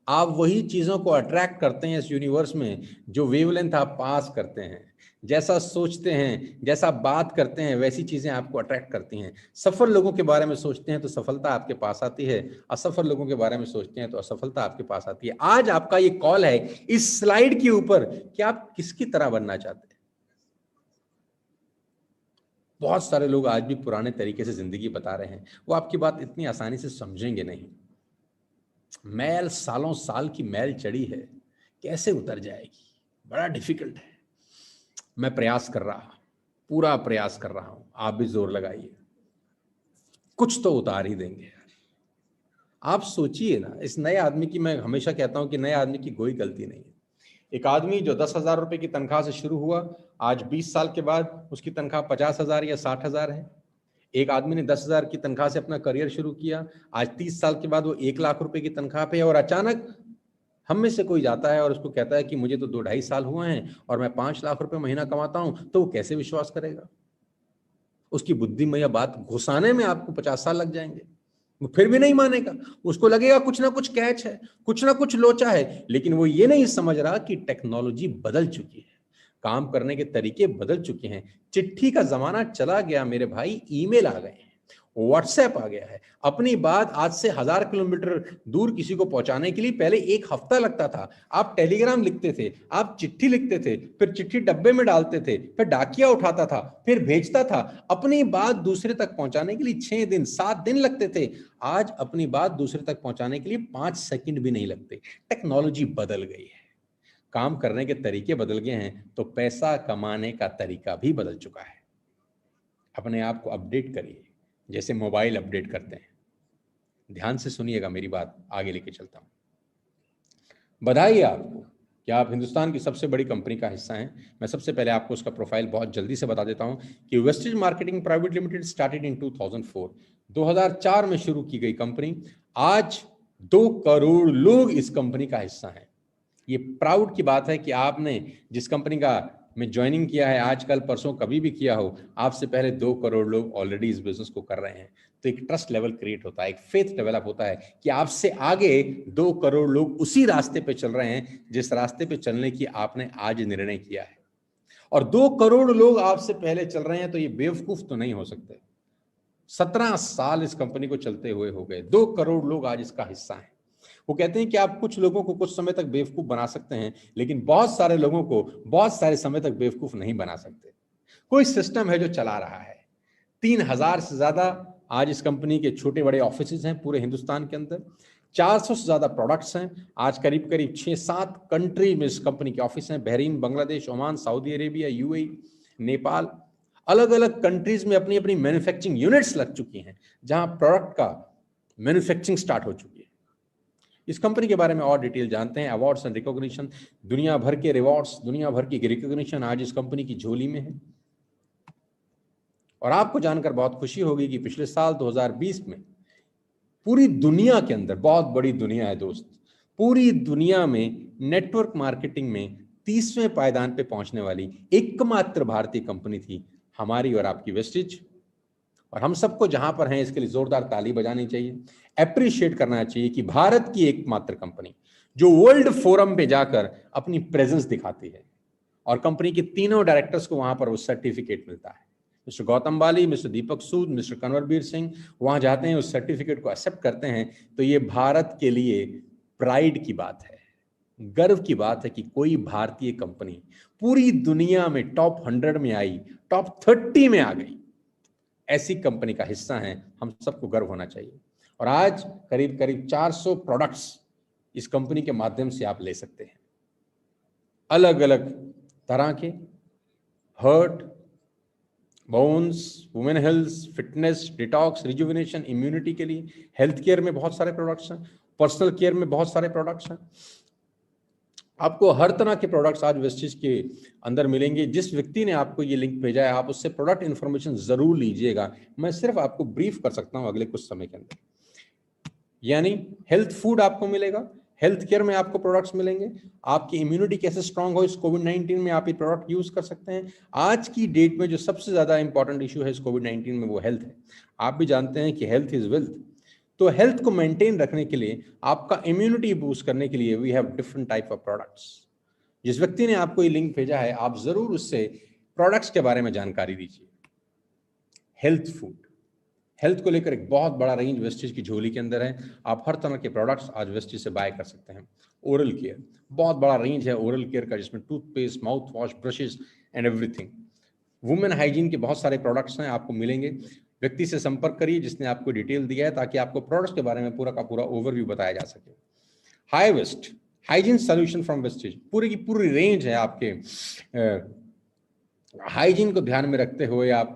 आप वही चीजों को अट्रैक्ट करते हैं इस यूनिवर्स में जो वेवलेंथ आप पास करते हैं। जैसा सोचते हैं, जैसा बात करते हैं, वैसी चीजें आपको अट्रैक्ट करती हैं। सफल लोगों के बारे में सोचते हैं तो सफलता आपके पास आती है, असफल लोगों के बारे में सोचते हैं तो असफलता आपके पास आती है। आज आपका ये कॉल है इस स्लाइड के ऊपर कि आप किसकी तरह बनना चाहते हैं। बहुत सारे लोग आज भी पुराने तरीके से जिंदगी बता रहे हैं, वो आपकी बात इतनी आसानी से समझेंगे नहीं। मैल, सालों साल की मैल चढ़ी है, कैसे उतर जाएगी? बड़ा डिफिकल्ट है। मैं प्रयास कर रहा हूं, पूरा प्रयास कर रहा हूं, आप भी जोर लगाइए, कुछ तो उतार ही देंगे यार। आप सोचिए ना, इस नए आदमी की, मैं हमेशा कहता हूं कि नए आदमी की कोई गलती नहीं है। एक आदमी जो 10,000 रुपए की तनख्वाह से शुरू हुआ, आज 20 साल के बाद उसकी तनख्वाह 50,000 या 60,000 है। एक आदमी ने 10,000 की तनख्वाह से अपना करियर शुरू किया, आज 30 साल के बाद वो 1,00,000 रुपए की तनख्वाह पे है। और अचानक हम में से कोई जाता है और उसको कहता है कि मुझे तो 2-2.5 साल हुए हैं और मैं 5,00,000 रुपए महीना कमाता हूं, तो वो कैसे विश्वास करेगा? उसकी बुद्धि में यह बात घुसाने में आपको 50 साल लग जाएंगे, वो फिर भी नहीं मानेगा। उसको लगेगा कुछ ना कुछ कैच है, कुछ ना कुछ लोचा है। लेकिन वो ये नहीं समझ रहा कि टेक्नोलॉजी बदल चुकी है, काम करने के तरीके बदल चुके हैं। चिट्ठी का जमाना चला गया मेरे भाई, ईमेल आ गए हैं, व्हाट्सएप आ गया है। अपनी बात आज से 1,000 किलोमीटर दूर किसी को पहुंचाने के लिए पहले 1 हफ्ता लगता था। आप टेलीग्राम लिखते थे, आप चिट्ठी लिखते थे, फिर चिट्ठी डब्बे में डालते थे, फिर डाकिया उठाता था, फिर भेजता था। अपनी बात दूसरे तक पहुंचाने के लिए 6 दिन 7 दिन लगते थे। आज अपनी बात दूसरे तक पहुंचाने के लिए 5 सेकंड भी नहीं लगते। टेक्नोलॉजी बदल गई है, काम करने के तरीके बदल गए हैं, तो पैसा कमाने का तरीका भी बदल चुका है। अपने आप को अपडेट करिए, जैसे मोबाइल अपडेट करते हैं। ध्यान से सुनिएगा मेरी बात, आगे लेके चलता हूं। बधाई है आपको कि आप हिंदुस्तान की सबसे बड़ी कंपनी का हिस्सा हैं। मैं सबसे पहले आपको उसका प्रोफाइल बहुत जल्दी से बता देता हूं कि wastage marketing private limited started in 2004, 2004 में शुरू की गई कंपनी। आज 2 करोड़ लोग इस कंपनी का हिस्सा हैं। ये प्राउड की बात है कि आपने जिस कंपनी का में ज्वाइनिंग किया है, आजकल परसों कभी भी किया हो, आपसे पहले 2 करोड़ लोग ऑलरेडी इस बिजनेस को कर रहे हैं। तो एक ट्रस्ट लेवल क्रिएट होता है, एक फेथ डेवलप होता है कि आपसे आगे 2 करोड़ लोग उसी रास्ते पे चल रहे हैं जिस रास्ते पे चलने की आपने आज निर्णय किया है। और 2 करोड़ लोग आपसे पहले चल रहे हैं, तो ये बेवकूफ तो नहीं हो सकते। 17 साल इस कंपनी को चलते हुए हो गए, 2 करोड़ लोग आज इसका हिस्सा हैं। वो कहते हैं कि आप कुछ लोगों को कुछ समय तक बेवकूफ बना सकते हैं, लेकिन बहुत सारे लोगों को बहुत सारे समय तक बेवकूफ नहीं बना सकते। कोई सिस्टम है जो चला रहा है। 3,000 से ज्यादा आज इस कंपनी के छोटे बड़े ऑफिसेज हैं पूरे हिंदुस्तान के अंदर। 400 से ज्यादा प्रोडक्ट्स हैं। आज करीब करीब 6-7 कंट्री में इस कंपनी के ऑफिस हैं। Bahrain, Bangladesh, Oman, Saudi Arabia, UAE, Nepal, अलग अलग कंट्रीज में अपनी अपनी मैन्युफैक्चरिंग यूनिट्स लग चुकी हैं, जहां प्रोडक्ट का मैन्युफैक्चरिंग स्टार्ट हो चुकी है। इस कंपनी के बारे में और डिटेल जानते हैं। अवार्ड्स एंड रिकॉग्निशन, दुनिया भर के रिवॉर्ड्स, दुनिया भर की रिकॉग्निशन आज इस कंपनी की झोली में है। और आपको जानकर बहुत खुशी होगी कि पिछले साल 2020 में पूरी दुनिया के अंदर, बहुत बड़ी दुनिया है दोस्त, पूरी दुनिया में नेटवर्क मार्केटिंग में 30वें पायदान पे पहुंचने वाली एकमात्र भारतीय कंपनी थी हमारी और आपकी वेस्टेज। और हम सबको जहां पर हैं इसके लिए जोरदार ताली बजानी चाहिए, अप्रिशिएट करना चाहिए कि भारत की एकमात्र कंपनी जो वर्ल्ड फोरम पे जाकर अपनी प्रेजेंस दिखाती है, और कंपनी के तीनों डायरेक्टर्स को वहां पर वो सर्टिफिकेट मिलता है। मिस्टर गौतम बाली, मिस्टर दीपक सूद, मिस्टर कन्वरबीर सिंह वहां जाते हैं, उस सर्टिफिकेट को एक्सेप्ट करते हैं। तो ये भारत के लिए प्राइड की बात है, गर्व की बात है कि कोई भारतीय कंपनी पूरी दुनिया में टॉप 100 में आई, टॉप 30 में आ गई। ऐसी कंपनी का हिस्सा हैं, हम सबको गर्व होना चाहिए। और आज करीब करीब 400 प्रोडक्ट्स इस कंपनी के माध्यम से आप ले सकते हैं, अलग अलग तरह के, heart, bones, women health, fitness, detox, rejuvenation, immunity के लिए। हेल्थ केयर में बहुत सारे प्रोडक्ट्स हैं, पर्सनल केयर में बहुत सारे प्रोडक्ट्स हैं। आपको हर तरह के प्रोडक्ट्स आज वेस्टिज के अंदर मिलेंगे। जिस व्यक्ति ने आपको ये लिंक भेजा है, आप उससे प्रोडक्ट इन्फॉर्मेशन जरूर लीजिएगा। मैं सिर्फ आपको ब्रीफ कर सकता हूं अगले कुछ समय के अंदर। यानी हेल्थ फूड आपको मिलेगा, हेल्थ केयर में आपको प्रोडक्ट्स मिलेंगे, आपकी इम्यूनिटी कैसे स्ट्रांग हो इस कोविड-19 में आप ये प्रोडक्ट यूज कर सकते हैं। आज की डेट में जो सबसे ज्यादा इंपॉर्टेंट इशू है इस कोविड-19 में वो हेल्थ है। आप भी जानते हैं कि हेल्थ इज वेल्थ। तो हेल्थ को मेंटेन रखने के लिए, आपका इम्यूनिटी बूस्ट करने के लिए we have different type of products. जिस व्यक्ति ने आपको ये लिंक भेजा है, आप जरूर उससे प्रोडक्ट्स के बारे में जानकारी दीजिए। हेल्थ फूड, हेल्थ को लेकर एक बहुत बड़ा रेंज वेस्टिज की झोली के अंदर है। आप हर तरह के प्रोडक्ट्स आज वेस्टिज से बाय कर सकते हैं। ओरल केयर, बहुत बड़ा रेंज है ओरल केयर का, जिसमें toothpaste, mouth wash, brushes and everything. Women hygiene के बहुत सारे प्रोडक्ट्स हैं, आपको मिलेंगे। व्यक्ति से संपर्क करिए जिसने आपको डिटेल दिया है, ताकि आपको प्रोडक्ट्स के बारे में पूरा का पूरा ओवरव्यू बताया जा सके। High waist hygiene solution from Vestige, पूरी की पूरी रेंज है आपके हाइजीन को ध्यान में रखते हुए। आप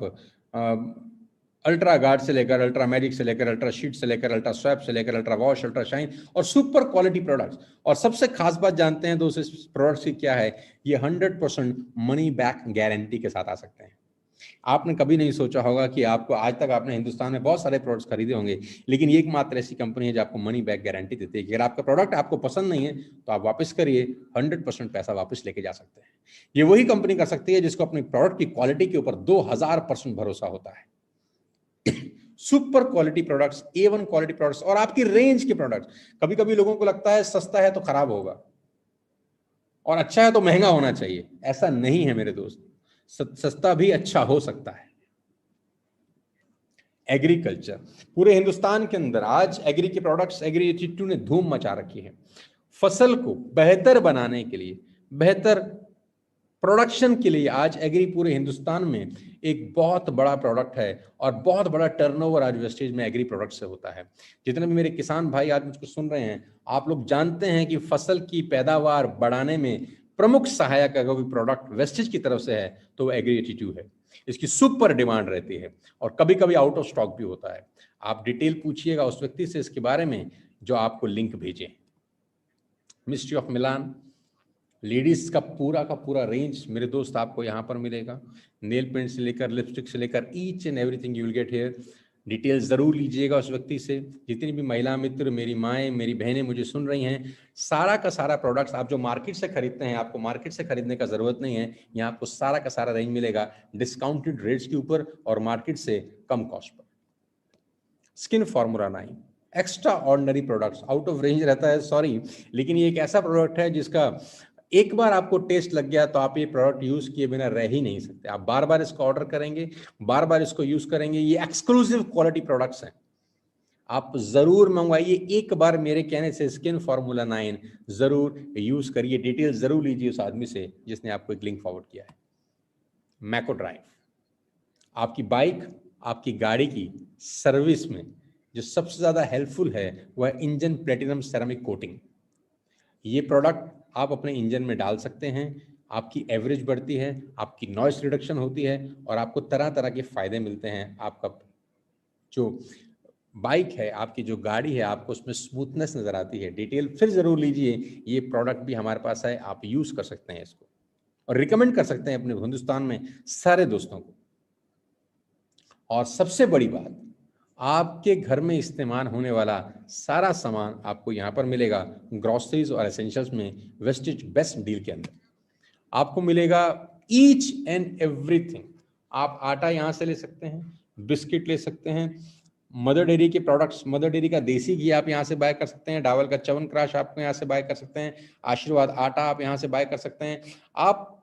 अल्ट्रा गार्ड से लेकर अल्ट्रा मैजिक से लेकर अल्ट्रा शीट से लेकर अल्ट्रा स्वैप से लेकर अल्ट्रा वॉश, अल्ट्रा शाइन और सुपर क्वालिटी प्रोडक्ट्स। और सबसे खास बात जानते हैं दोस्तों इस प्रोडक्ट्स की क्या है? ये 100% मनी बैक गारंटी के साथ आ सकते हैं। आपने कभी नहीं सोचा होगा कि आपको, आज तक आपने हिंदुस्तान में बहुत सारे प्रोडक्ट्स खरीदे होंगे, लेकिन ये एकमात्र ऐसी कंपनी है जो आपको मनी बैक गारंटी देती है कि अगर आपका प्रोडक्ट आपको पसंद नहीं है तो आप वापस करिए, 100% पैसा वापस लेके जा सकते हैं। ये वही कंपनी कर सकती है जिसको अपने प्रोडक्ट की क्वालिटी के ऊपर 2000% भरोसा होता है। Super quality products, A1 quality products और आपकी रेंज के प्रोडक्ट्स। कभी कभी लोगों को लगता है सस्ता है तो खराब होगा और अच्छा है तो महंगा होना चाहिए। ऐसा नहीं है मेरे दोस्त, सस्ता भी अच्छा हो सकता है। एग्रीकल्चर, पूरे हिंदुस्तान के अंदर आज एग्री के प्रोडक्ट्स, एग्री 82 ने धूम मचा रखी है। फसल को बेहतर बनाने के लिए, बेहतर प्रोडक्शन के लिए आज एग्री पूरे हिंदुस्तान में एक बहुत बड़ा प्रोडक्ट है और बहुत बड़ा टर्नओवर आज वेस्टेज में एग्री प्रोडक्ट से होता है। जितने भी मेरे किसान भाई आज मुझको सुन रहे हैं, आप लोग जानते हैं कि फसल की पैदावार बढ़ाने में प्रमुख सहायक अगर कोई प्रोडक्ट वेस्टेज की तरफ से है तो वो एग्री 82 है। इसकी सुपर डिमांड रहती है और कभी कभी आउट ऑफ स्टॉक भी होता है। आप डिटेल पूछिएगा उस व्यक्ति से इसके बारे में जो आपको लिंक भेजे। मिस्ट्री ऑफ मिलान, लेडीज का पूरा रेंज मेरे दोस्त आपको यहाँ पर मिलेगा। नेल पेंट से लेकर लिपस्टिक से लेकर each and everything you will get here. Details जरूर लीजिएगा उस व्यक्ति से। जितनी भी महिला मित्र, मेरी माएँ, मेरी बहनें मुझे सुन रही हैं, सारा का सारा प्रोडक्ट्स आप जो मार्केट से खरीदते हैं, आपको मार्केट से खरीदने का जरूरत नहीं है। यहाँ आपको सारा का सारा रेंज मिलेगा डिस्काउंटेड रेट्स के ऊपर और मार्केट से कम कॉस्ट पर। Skin formula 9 extraordinary products, out of range रहता है सॉरी, लेकिन ये एक ऐसा प्रोडक्ट है जिसका एक बार आपको टेस्ट लग गया तो आप ये प्रोडक्ट यूज किए बिना रह ही नहीं सकते। आप बार बार इसको ऑर्डर करेंगे, बार बार इसको यूज करेंगे। ये एक्सक्लूसिव क्वालिटी प्रोडक्ट्स हैं, आप जरूर मंगवाइए। एक बार मेरे कहने से स्किन फॉर्मूला 9 जरूर यूज करिए। डिटेल जरूर लीजिए उस आदमी से जिसने आपको एक लिंक फॉरवर्ड किया है। मैको ड्राइव, आपकी बाइक, आपकी गाड़ी की सर्विस में जो सबसे ज्यादा हेल्पफुल है वह इंजन प्लेटिनम सेरामिक कोटिंग। ये प्रोडक्ट आप अपने इंजन में डाल सकते हैं, आपकी एवरेज बढ़ती है, आपकी नॉइस रिडक्शन होती है और आपको तरह तरह के फायदे मिलते हैं। आपका जो बाइक है, आपकी जो गाड़ी है, आपको उसमें स्मूथनेस नजर आती है। डिटेल फिर जरूर लीजिए। ये प्रोडक्ट भी हमारे पास है, आप यूज कर सकते हैं इसको और रिकमेंड कर सकते हैं अपने हिंदुस्तान में सारे दोस्तों को। और सबसे बड़ी बात, आपके घर में इस्तेमाल होने वाला सारा सामान आपको यहाँ पर मिलेगा ग्रोसरीज और एसेंशियल्स में वेस्टेज बेस्ट डील के अंदर। आपको मिलेगा ईच एंड एवरीथिंग। आप आटा यहाँ से ले सकते हैं, बिस्किट ले सकते हैं, मदर डेयरी के प्रोडक्ट्स, मदर डेयरी का देसी घी आप यहाँ से बाय कर सकते हैं, डाबर का च्यवनप्राश आपको यहाँ से बाय कर सकते हैं, आशीर्वाद आटा आप यहाँ से बाय कर सकते हैं। आप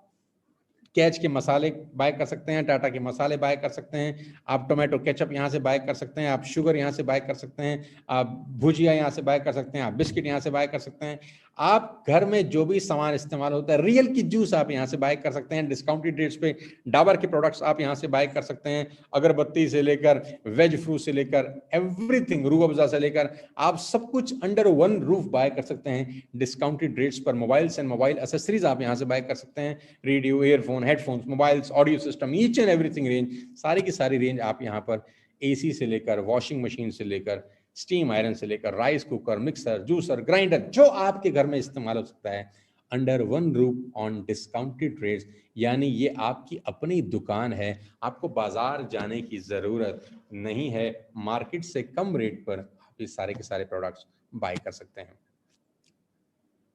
कैच के मसाले बाय कर सकते हैं, टाटा के मसाले बाय कर सकते हैं, आप टोमेटो केचप यहाँ से बाय कर सकते हैं, आप शुगर यहाँ से बाय कर सकते हैं, आप भुजिया यहाँ से बाय कर सकते हैं, आप बिस्किट यहाँ से बाय कर सकते हैं। आप घर में जो भी सामान इस्तेमाल होता है, रियल की जूस आप यहाँ से बाय कर सकते हैं। डिस्काउंटेड रेट्स पे डाबर के प्रोडक्ट्स आप यहाँ से बाय कर सकते हैं। अगरबत्ती से लेकर वेज फ्रूट से लेकर एवरीथिंग, रूह अफ़ज़ा से लेकर आप सब कुछ अंडर वन रूफ बाय कर सकते हैं डिस्काउंटेड रेट्स पर। मोबाइल्स एंड मोबाइल एसेसरीज आप यहाँ से बाय कर सकते हैं, radio, earphone, headphones, mobiles, audio system, each and everything range, सारी की सारी रेंज आप यहाँ पर एसी से लेकर वॉशिंग मशीन से लेकर स्टीम आयरन से लेकर rice cooker, mixer, juicer, grinder, जो आपके घर में इस्तेमाल हो सकता है, under one roof on discounted rates. यानी ये आपकी अपनी दुकान है, आपको बाजार जाने की जरूरत नहीं है। मार्केट से कम रेट पर आप ये सारे के सारे प्रोडक्ट्स बाय कर सकते हैं।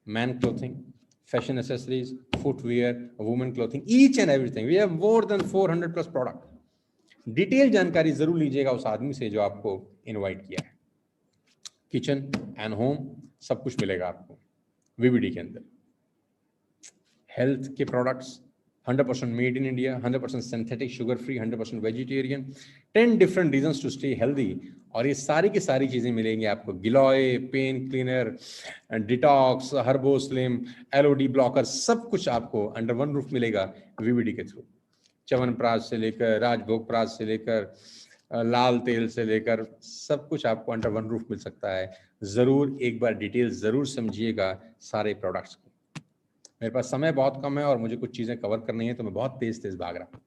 Man clothing, fashion accessories, footwear, women clothing, each and everything, we have more than 400 plus product. Detail जानकारी जरूर लीजिएगा उस आदमी से जो आपको इनवाइट किया है। किचन एंड होम सब कुछ मिलेगा आपको वीवीडी के अंदर। हेल्थ के products 100% made in India, 100% synthetic, sugar free, 100% vegetarian, 10 different reasons to stay healthy. और ये सारी की सारी चीजें मिलेंगी आपको। Giloy, pain cleaner, detox, Herboslim, LOD blocker, सब कुछ आपको अंडर वन रूफ मिलेगा वीवीडी के थ्रू। च्यवनप्राश से लेकर राजभोग प्राश से लेकर लाल तेल से लेकर सब कुछ आपको अंडर वन रूफ मिल सकता है। जरूर एक बार डिटेल जरूर समझिएगा सारे प्रोडक्ट्स को। मेरे पास समय बहुत कम है और मुझे कुछ चीजें कवर करनी है, तो मैं बहुत तेज तेज भाग रहा हूँ।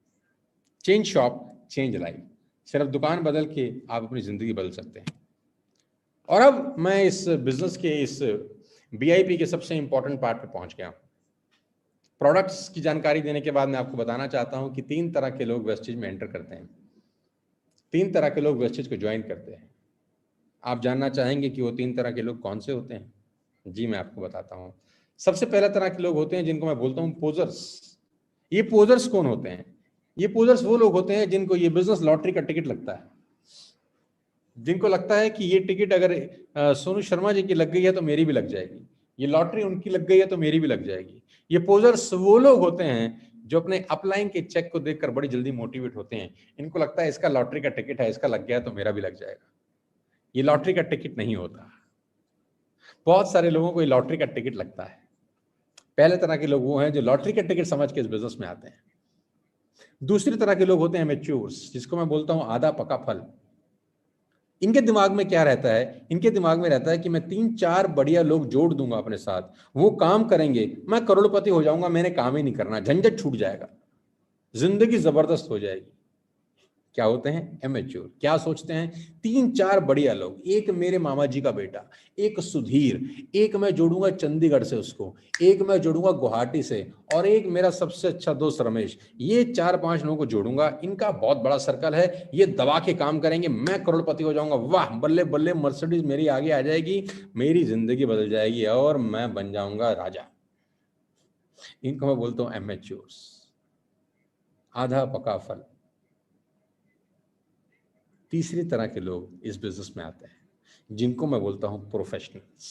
Change shop, change life. सिर्फ दुकान बदल के आप अपनी जिंदगी बदल सकते हैं। और अब मैं इस बिजनेस के इस बीआईपी के सबसे इंपॉर्टेंट पार्ट पे पहुंच गया हूं। प्रोडक्ट्स की जानकारी देने के बाद मैं आपको बताना चाहता हूं कि 3 तरह के लोग वेस्टेज में एंटर करते हैं, 3 तरह के लोग वेस्टेज को ज्वाइन करते हैं। आप जानना चाहेंगे कि वो 3 तरह के लोग कौन से होते हैं? जी मैं आपको बताता हूं। सबसे पहला तरह के लोग होते हैं जिनको मैं बोलता हूं पोजर्स। ये पोजर्स कौन होते हैं? ये पोजर्स वो लोग होते हैं जिनको ये बिजनेस लॉटरी का टिकट लगता है, जिनको लगता है कि ये टिकट अगर सोनू शर्मा जी की लग गई है तो मेरी भी लग जाएगी, ये लॉटरी उनकी लग गई है तो मेरी भी लग जाएगी। ये पोजर्स वो लोग होते हैं जो अपने अपलाइन के चेक को देखकर बड़ी जल्दी मोटिवेट होते हैं। इनको लगता है इसका लॉटरी का टिकट है, इसका लग गया तो मेरा भी लग जाएगा। ये लॉटरी का टिकट नहीं होता। बहुत सारे लोगों को ये लॉटरी का टिकट लगता है। पहले तरह के लोग वो हैं जो लॉटरी का टिकट समझ के इस बिजनेस में आते हैं। दूसरी तरह के लोग होते हैं मैच्योर्स, जिसको मैं बोलता हूं आधा पका फल। इनके दिमाग में क्या रहता है? इनके दिमाग में रहता है कि मैं 3-4 बढ़िया लोग जोड़ दूंगा अपने साथ, वो काम करेंगे, मैं करोड़पति हो जाऊंगा, मैंने काम ही नहीं करना, झंझट छूट जाएगा, जिंदगी जबरदस्त हो जाएगी। क्या होते हैं? एमेच्योर। क्या सोचते हैं? 3-4 बढ़िया लोग, एक मेरे मामा जी का बेटा, एक सुधीर, एक मैं जोड़ूंगा चंडीगढ़ से उसको, एक मैं जोड़ूंगा गुवाहाटी से, और एक मेरा सबसे अच्छा दोस्त रमेश। ये 4-5 लोगों को जोड़ूंगा, इनका बहुत बड़ा सर्कल है, ये दबा के काम करेंगे, मैं करोड़पति हो जाऊंगा। वाह, बल्ले बल्ले, मर्सिडीज मेरी आगे आ जाएगी, मेरी जिंदगी बदल जाएगी और मैं बन जाऊंगा राजा। इनको मैं बोलता हूं एमेच्योर्स, आधा पका फल। तीसरी तरह के लोग इस बिजनेस में आते हैं जिनको मैं बोलता हूं प्रोफेशनल्स।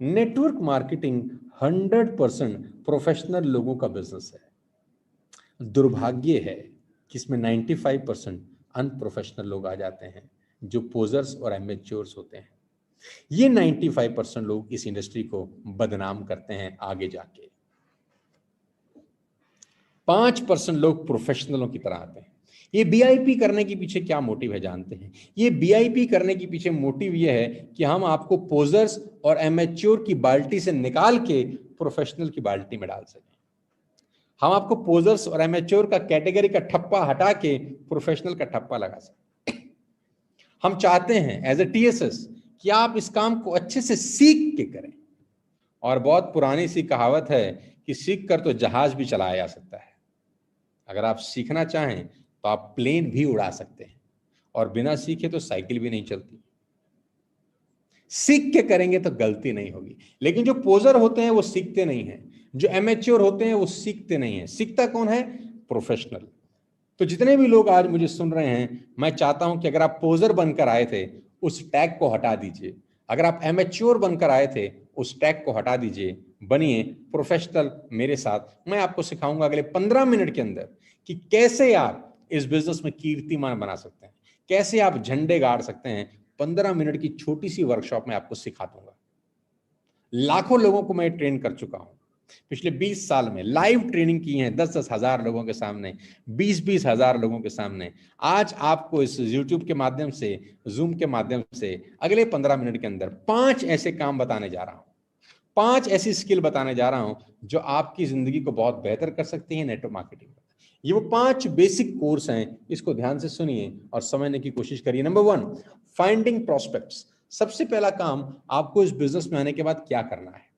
नेटवर्क मार्केटिंग 100% प्रोफेशनल लोगों का बिजनेस है। दुर्भाग्य है कि इसमें 95% अनप्रोफेशनल लोग आ जाते हैं जो पोजर्स और एमेच्योर्स होते हैं। ये 95% लोग इस इंडस्ट्री को बदनाम करते हैं आगे जाके। 5% लोग प्रोफेशनलों की तरह आते हैं। ये बीआईपी करने के पीछे क्या मोटिव है जानते हैं? ये बीआईपी करने के पीछे मोटिव ये है कि हम आपको पोजर्स और एमेच्योर की बाल्टी से निकाल के प्रोफेशनल की बाल्टी में डाल सकें। हम आपको पोजर्स और एमेच्योर का कैटेगरी का ठप्पा हटा के प्रोफेशनल का ठप्पा लगा सकें। हम चाहते हैं एज ए टीएसएस कि आप इस काम को अच्छे से सीख के करें। और बहुत पुरानी सी कहावत है कि सीख कर तो जहाज भी चलाया जा सकता है। अगर आप सीखना चाहें तो आप प्लेन भी उड़ा सकते हैं, और बिना सीखे तो साइकिल भी नहीं चलती। सीख के करेंगे तो गलती नहीं होगी। लेकिन जो पोजर होते हैं वो सीखते नहीं हैं, जो एमेच्योर होते हैं वो सीखते नहीं हैं। सीखता कौन है? प्रोफेशनल। तो जितने भी लोग आज मुझे सुन रहे हैं, मैं चाहता हूं कि अगर आप पोजर बनकर आए थे उस टैग को हटा दीजिए, अगर आप एमेच्योर बनकर आए थे उस टैग को हटा दीजिए, बनिए प्रोफेशनल मेरे साथ। मैं आपको सिखाऊंगा अगले 15 मिनट के अंदर कि कैसे आप इस बिजनेस में कीर्तिमान बना सकते हैं, कैसे आप झंडे गाड़ सकते हैं। 15 मिनट की छोटी सी वर्कशॉप में आपको सिखा दूंगा। लाखों लोगों को मैं ट्रेन कर चुका हूं पिछले 20 साल में, लाइव ट्रेनिंग की है 10-10 हजार लोगों के सामने, 20-20 हजार लोगों के सामने। आज आपको इस YouTube के माध्यम से, Zoom के माध्यम से अगले 15 मिनट के अंदर 5 ऐसे काम बताने जा रहा हूं, 5 ऐसी स्किल बताने जा रहा हूं जो आपकी जिंदगी को बहुत बेहतर कर सकती है नेटवर्क मार्केटिंग में। ये वो 5 बेसिक कोर्स हैं, इसको ध्यान से सुनिए और समझने की कोशिश करिए। Number 1, finding prospects. सबसे पहला काम आपको इस बिजनेस में आने के बाद क्या करना है।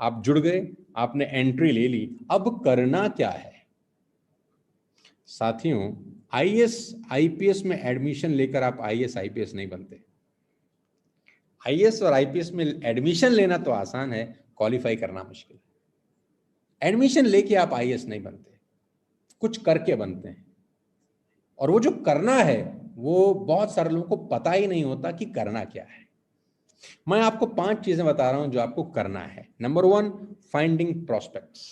आप जुड़ गए, आपने एंट्री ले ली, अब करना क्या है। साथियों, आईएएस आईपीएस में एडमिशन लेकर आप आईएएस आईपीएस नहीं बनते। आईएएस और आईपीएस में एडमिशन लेना तो आसान है, क्वालिफाई करना मुश्किल है। एडमिशन लेके आप आईएएस नहीं बनते, कुछ करके बनते हैं। और वो जो करना है वो बहुत सारे लोगों को पता ही नहीं होता कि करना क्या है। मैं आपको 5 चीजें बता रहा हूं जो आपको करना है। Number 1, finding prospects.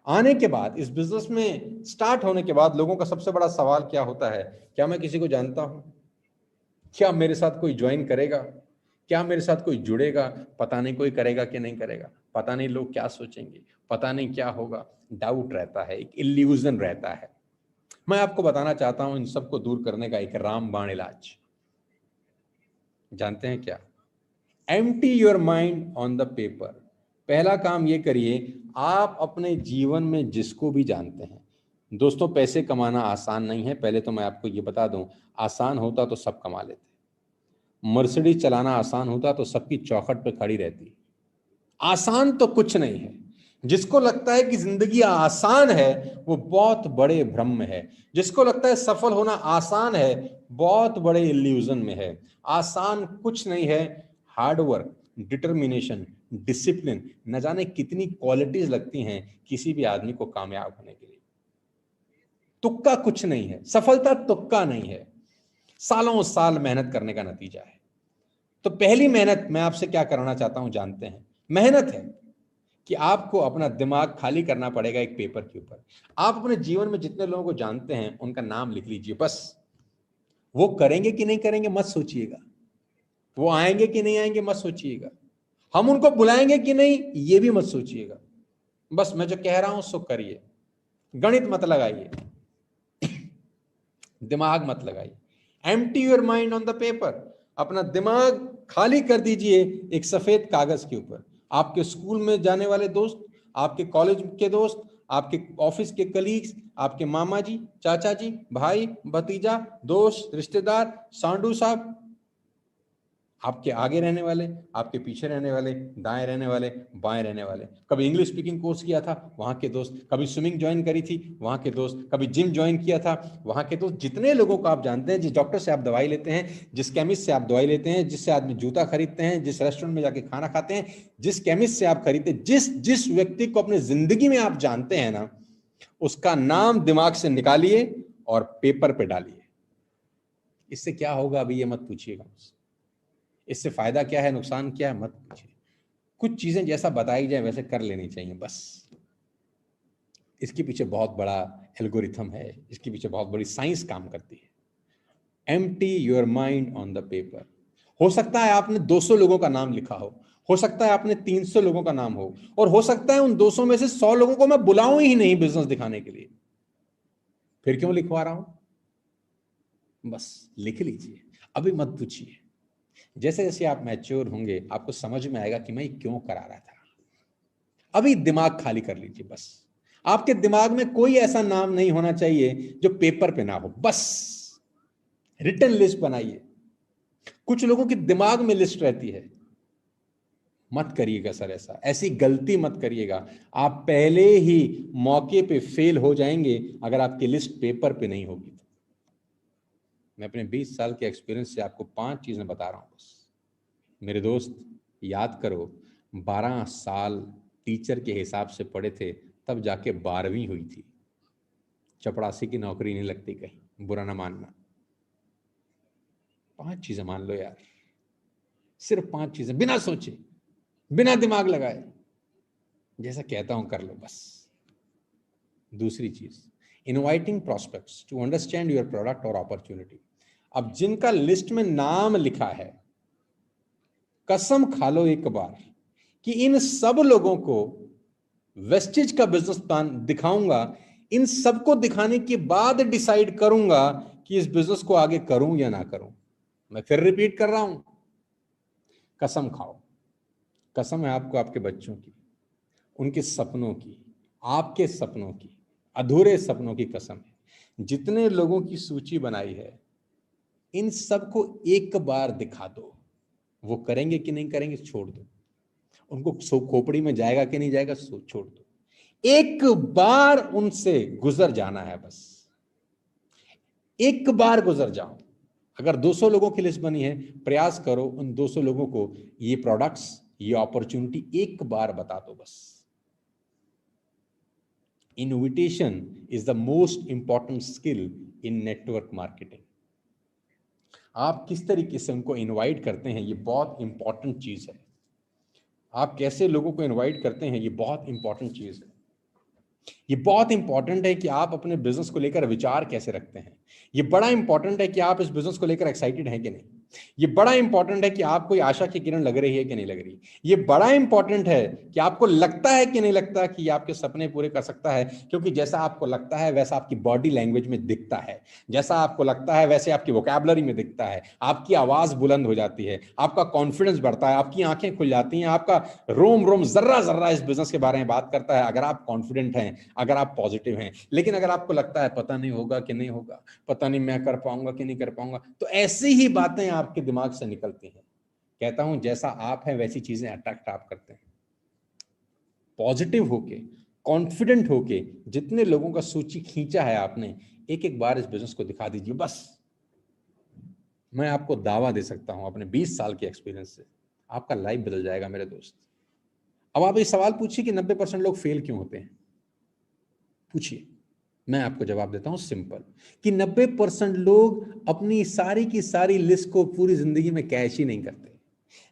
आने के बाद इस बिजनेस में स्टार्ट होने के बाद लोगों का सबसे बड़ा सवाल क्या होता है, क्या मैं किसी को जानता हूं, क्या मेरे साथ कोई ज्वाइन करेगा, क्या मेरे साथ कोई जुड़ेगा, पता नहीं कोई करेगा कि नहीं करेगा, पता नहीं लोग क्या सोचेंगे, पता नहीं क्या होगा। डाउट रहता है, एक इल्यूजन रहता है। मैं आपको बताना चाहता हूं इन सबको दूर करने का एक रामबाण इलाज। जानते हैं क्या? Empty your mind on the paper. पहला काम ये करिए, आप अपने जीवन में जिसको भी जानते हैं, दोस्तों पैसे कमाना आसान नहीं है, पहले तो मैं आपको ये बता दूं। आसान होता तो सब कमा लेते। मर्सिडीज चलाना आसान होता तो सबकी चौखट पे खड़ी रहती। आसान तो कुछ नहीं है। जिसको लगता है कि जिंदगी आसान है वो बहुत बड़े भ्रम में है। जिसको लगता है सफल होना आसान है, बहुत बड़े इल्यूजन में है। आसान कुछ नहीं है। हार्ड वर्क, डिटर्मिनेशन, डिसिप्लिन, न जाने कितनी क्वालिटीज लगती हैं किसी भी आदमी को कामयाब होने के लिए। तुक्का कुछ नहीं है, सफलता तुक्का नहीं है, सालों साल मेहनत करने का नतीजा है। तो पहली मेहनत मैं आपसे क्या कराना चाहता हूं जानते हैं? मेहनत है कि आपको अपना दिमाग खाली करना पड़ेगा एक पेपर के ऊपर। आप अपने जीवन में जितने लोगों को जानते हैं उनका नाम लिख लीजिए बस। वो करेंगे कि नहीं करेंगे मत सोचिएगा, वो आएंगे कि नहीं आएंगे मत सोचिएगा, हम उनको बुलाएंगे कि नहीं ये भी मत सोचिएगा। बस मैं जो कह रहा हूं सो करिए। गणित मत लगाइए, दिमाग मत लगाइए। Empty your mind on the paper. अपना दिमाग खाली कर दीजिए एक सफेद कागज के ऊपर। आपके स्कूल में जाने वाले दोस्त, आपके कॉलेज के दोस्त, आपके ऑफिस के कलीग्स, आपके मामा जी, चाचा जी, भाई, भतीजा, दोस्त, रिश्तेदार, सांडू साहब, आपके आगे रहने वाले, आपके पीछे रहने वाले, दाएं रहने वाले, बाएं रहने वाले। कभी इंग्लिश स्पीकिंग कोर्स किया था वहां के दोस्त, कभी स्विमिंग ज्वाइन करी थी वहां के दोस्त, कभी जिम ज्वाइन किया था वहां के दोस्त। जितने लोगों को आप जानते हैं, जिस डॉक्टर से आप दवाई लेते हैं, जिस केमिस्ट से आप दवाई लेते हैं, जिससे आदमी जूता खरीदते हैं, जिस रेस्टोरेंट में जाके खाना खाते हैं, जिस केमिस्ट से आप खरीदते, जिस जिस व्यक्ति को अपने जिंदगी में आप जानते हैं ना, उसका नाम दिमाग से निकालिए और पेपर पे डालिए। इससे क्या होगा अभी ये मत पूछिएगा मुझसे, इससे फायदा क्या है नुकसान क्या है मत पूछिए। कुछ चीजें जैसा बताई जाए वैसे कर लेनी चाहिए बस। इसके पीछे बहुत बड़ा एल्गोरिथम है, इसके पीछे बहुत बड़ी साइंस काम करती है। Empty your mind on the paper. हो सकता है आपने 200 लोगों का नाम लिखा हो सकता है आपने 300 लोगों का नाम हो, और हो सकता है उन 200 में से 100 लोगों को मैं बुलाऊं ही नहीं बिजनेस दिखाने के लिए। फिर क्यों लिखवा रहा हूं? बस लिख लीजिए, अभी मत पूछिए। जैसे जैसे आप मैच्योर होंगे आपको समझ में आएगा कि मैं क्यों करा रहा था। अभी दिमाग खाली कर लीजिए बस। आपके दिमाग में कोई ऐसा नाम नहीं होना चाहिए जो पेपर पे ना हो। बस रिटन लिस्ट बनाइए। कुछ लोगों के दिमाग में लिस्ट रहती है, मत करिएगा सर, ऐसी गलती मत करिएगा। आप पहले ही मौके पे फेल हो जाएंगे अगर आपकी लिस्ट पेपर पे नहीं होगी। मैं अपने 20 साल के एक्सपीरियंस से आपको 5 चीजें बता रहा हूं बस। मेरे दोस्त याद करो, 12 साल टीचर के हिसाब से पढ़े थे तब जाके 12वीं हुई थी। चपरासी की नौकरी नहीं लगती कहीं, बुरा ना मानना। 5 चीजें मान लो यार, सिर्फ 5 चीजें, बिना सोचे, बिना दिमाग लगाए। जैसा कहता हूं कर लो बस। दूसरी चीज, inviting prospects to understand your product और अपॉर्चुनिटी। अब जिनका लिस्ट में नाम लिखा है, कसम खा लो एक बार कि इन सब लोगों को वेस्टेज का बिजनेस प्लान दिखाऊंगा, इन सबको दिखाने के बाद डिसाइड करूंगा कि इस बिजनेस को आगे करूं या ना करूं। मैं फिर रिपीट कर रहा हूं, कसम खाओ। कसम है आपको, आपके बच्चों की, उनके सपनों की, आपके सपनों की, अधूरे सपनों की कसम है। जितने लोगों की सूची बनाई है, इन सबको एक बार दिखा दो। वो करेंगे कि नहीं करेंगे छोड़ दो, उनको खोपड़ी में जाएगा कि नहीं जाएगा छोड़ दो। एक बार उनसे गुजर जाना है बस, एक बार गुजर जाओ। अगर 200 लोगों की लिस्ट बनी है, प्रयास करो उन 200 लोगों को ये प्रोडक्ट्स, ये अपॉर्चुनिटी एक बार बता दो बस। Invitation is the most important skill in network marketing. आप किस तरीके से उनको इनवाइट करते हैं, ये बहुत इंपॉर्टेंट चीज है। आप कैसे लोगों को इनवाइट करते हैं, ये बहुत इंपॉर्टेंट चीज है। ये बहुत इंपॉर्टेंट है कि आप अपने बिजनेस को लेकर विचार कैसे रखते हैं। ये बड़ा इंपॉर्टेंट है कि आप इस बिजनेस को लेकर एक्साइटेड हैं कि नहीं। ये बड़ा इंपॉर्टेंट है कि आप कोई आशा की किरण लग रही है कि नहीं लग रही। ये बड़ा इंपॉर्टेंट है कि आपको लगता है कि नहीं लगता कि ये आपके सपने पूरे कर सकता है, क्योंकि जैसा आपको लगता है वैसा आपकी बॉडी लैंग्वेज में दिखता है। जैसा आपको लगता है वैसे आपकी वोकैबुलरी में दिखता है। आपकी आवाज बुलंद हो जाती है, आपका कॉन्फिडेंस बढ़ता है, आपकी आंखें खुल जाती हैं, आपका रोम रोम जर्रा जर्रा इस बिजनेस के बारे में बात करता है, अगर आप कॉन्फिडेंट हैं, अगर आप पॉजिटिव हैं। लेकिन अगर आपको लगता है पता नहीं होगा कि नहीं होगा, पता नहीं मैं कर पाऊंगा कि नहीं कर पाऊंगा, तो ऐसी ही बातें आपके दिमाग से निकलती हैं। कहता हूं जैसा आप हैं वैसी चीजें अट्रैक्ट आप करते हैं। पॉजिटिव होके, कॉन्फिडेंट होके, जितने लोगों का सूची खींचा है आपने, एक एक बार इस बिजनेस को दिखा दीजिए बस। मैं आपको दावा दे सकता हूं अपने 20 साल के एक्सपीरियंस से, आपका लाइफ बदल जाएगा मेरे दोस्त। अब आप ये सवाल पूछिए कि 90% लोग फेल क्यों होते हैं। पूछिए, मैं आपको जवाब देता हूं सिंपल, कि 90% लोग अपनी सारी की सारी लिस्ट को पूरी जिंदगी में कैश ही नहीं करते।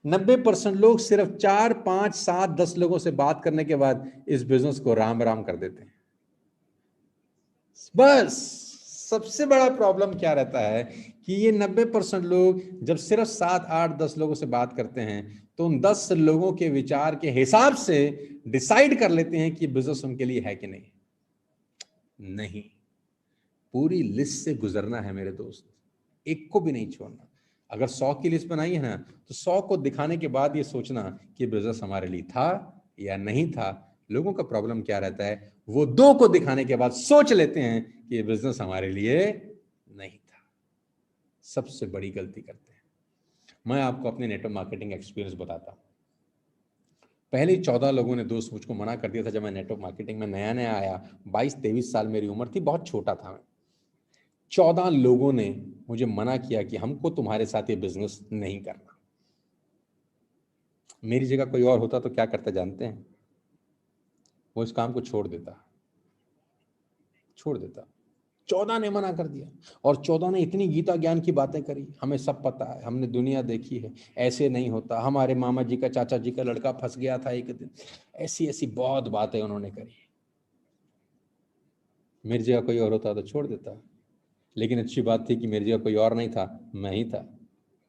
90% लोग सिर्फ 4, 5, 7, 10 लोगों से बात करने के बाद इस बिजनेस को राम राम कर देते हैं बस। सबसे बड़ा प्रॉब्लम क्या रहता है कि ये 90% लोग जब सिर्फ 7, 8, 10 लोगों से बात करते हैं, तो उन 10 लोगों के विचार के हिसाब से डिसाइड कर लेते हैं कि बिजनेस उनके लिए है कि नहीं। नहीं, पूरी लिस्ट से गुजरना है मेरे दोस्त, एक को भी नहीं छोड़ना। अगर 100 की लिस्ट बनाई है ना, तो 100 को दिखाने के बाद ये सोचना कि बिजनेस हमारे लिए था या नहीं था। लोगों का प्रॉब्लम क्या रहता है, वो 2 को दिखाने के बाद सोच लेते हैं कि ये बिजनेस हमारे लिए नहीं था। सबसे बड़ी गलती करते हैं। मैं आपको अपने नेटवर्क मार्केटिंग एक्सपीरियंस बताता हूं। पहले 14 लोगों ने दोस्त मुझको मना कर दिया था जब मैं नेटवर्क मार्केटिंग में नया नया आया। 22-23 साल मेरी उम्र थी, बहुत छोटा था मैं। 14 लोगों ने मुझे मना किया कि हमको तुम्हारे साथ ये बिजनेस नहीं करना। मेरी जगह कोई और होता तो क्या करता जानते हैं? वो इस काम को छोड़ देता। 14 ने मना कर दिया, और 14 ने इतनी गीता ज्ञान की बातें करी, हमें सब पता है, हमने दुनिया देखी है, ऐसे नहीं होता, हमारे मामा जी का, चाचा जी का लड़का फंस गया था एक दिन, ऐसी ऐसी बहुत बातें उन्होंने करी। मेरी जगह कोई और होता तो छोड़ देता, लेकिन अच्छी बात थी कि मेरी जगह कोई और नहीं था, मैं ही था।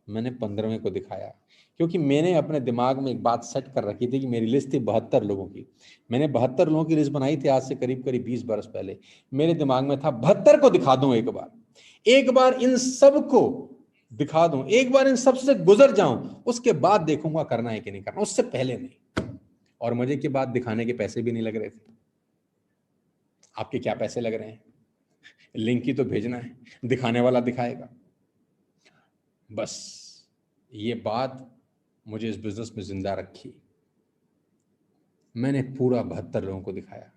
मैंने 15वें को दिखाया, क्योंकि मैंने अपने दिमाग में एक बात सेट कर रखी थी कि मेरी लिस्ट थी 72 लोगों की। मैंने 72 लोगों की लिस्ट बनाई थी आज से करीब करीब 20 बरस पहले। मेरे दिमाग में था 72 को दिखा दूं, एक बार इन सब को दिखा दूं, एक बार इन सब से गुजर जाऊं, उसके बाद देखूंगा करना है कि नहीं करना, उससे पहले नहीं। और मजे की बात, दिखाने के पैसे भी नहीं लग रहे थे। आपके क्या पैसे लग रहे हैं? लिंक ही तो भेजना है, दिखाने वाला दिखाएगा। बस ये बात मुझे इस बिजनेस में जिंदा रखी। मैंने पूरा 72 लोगों को दिखाया,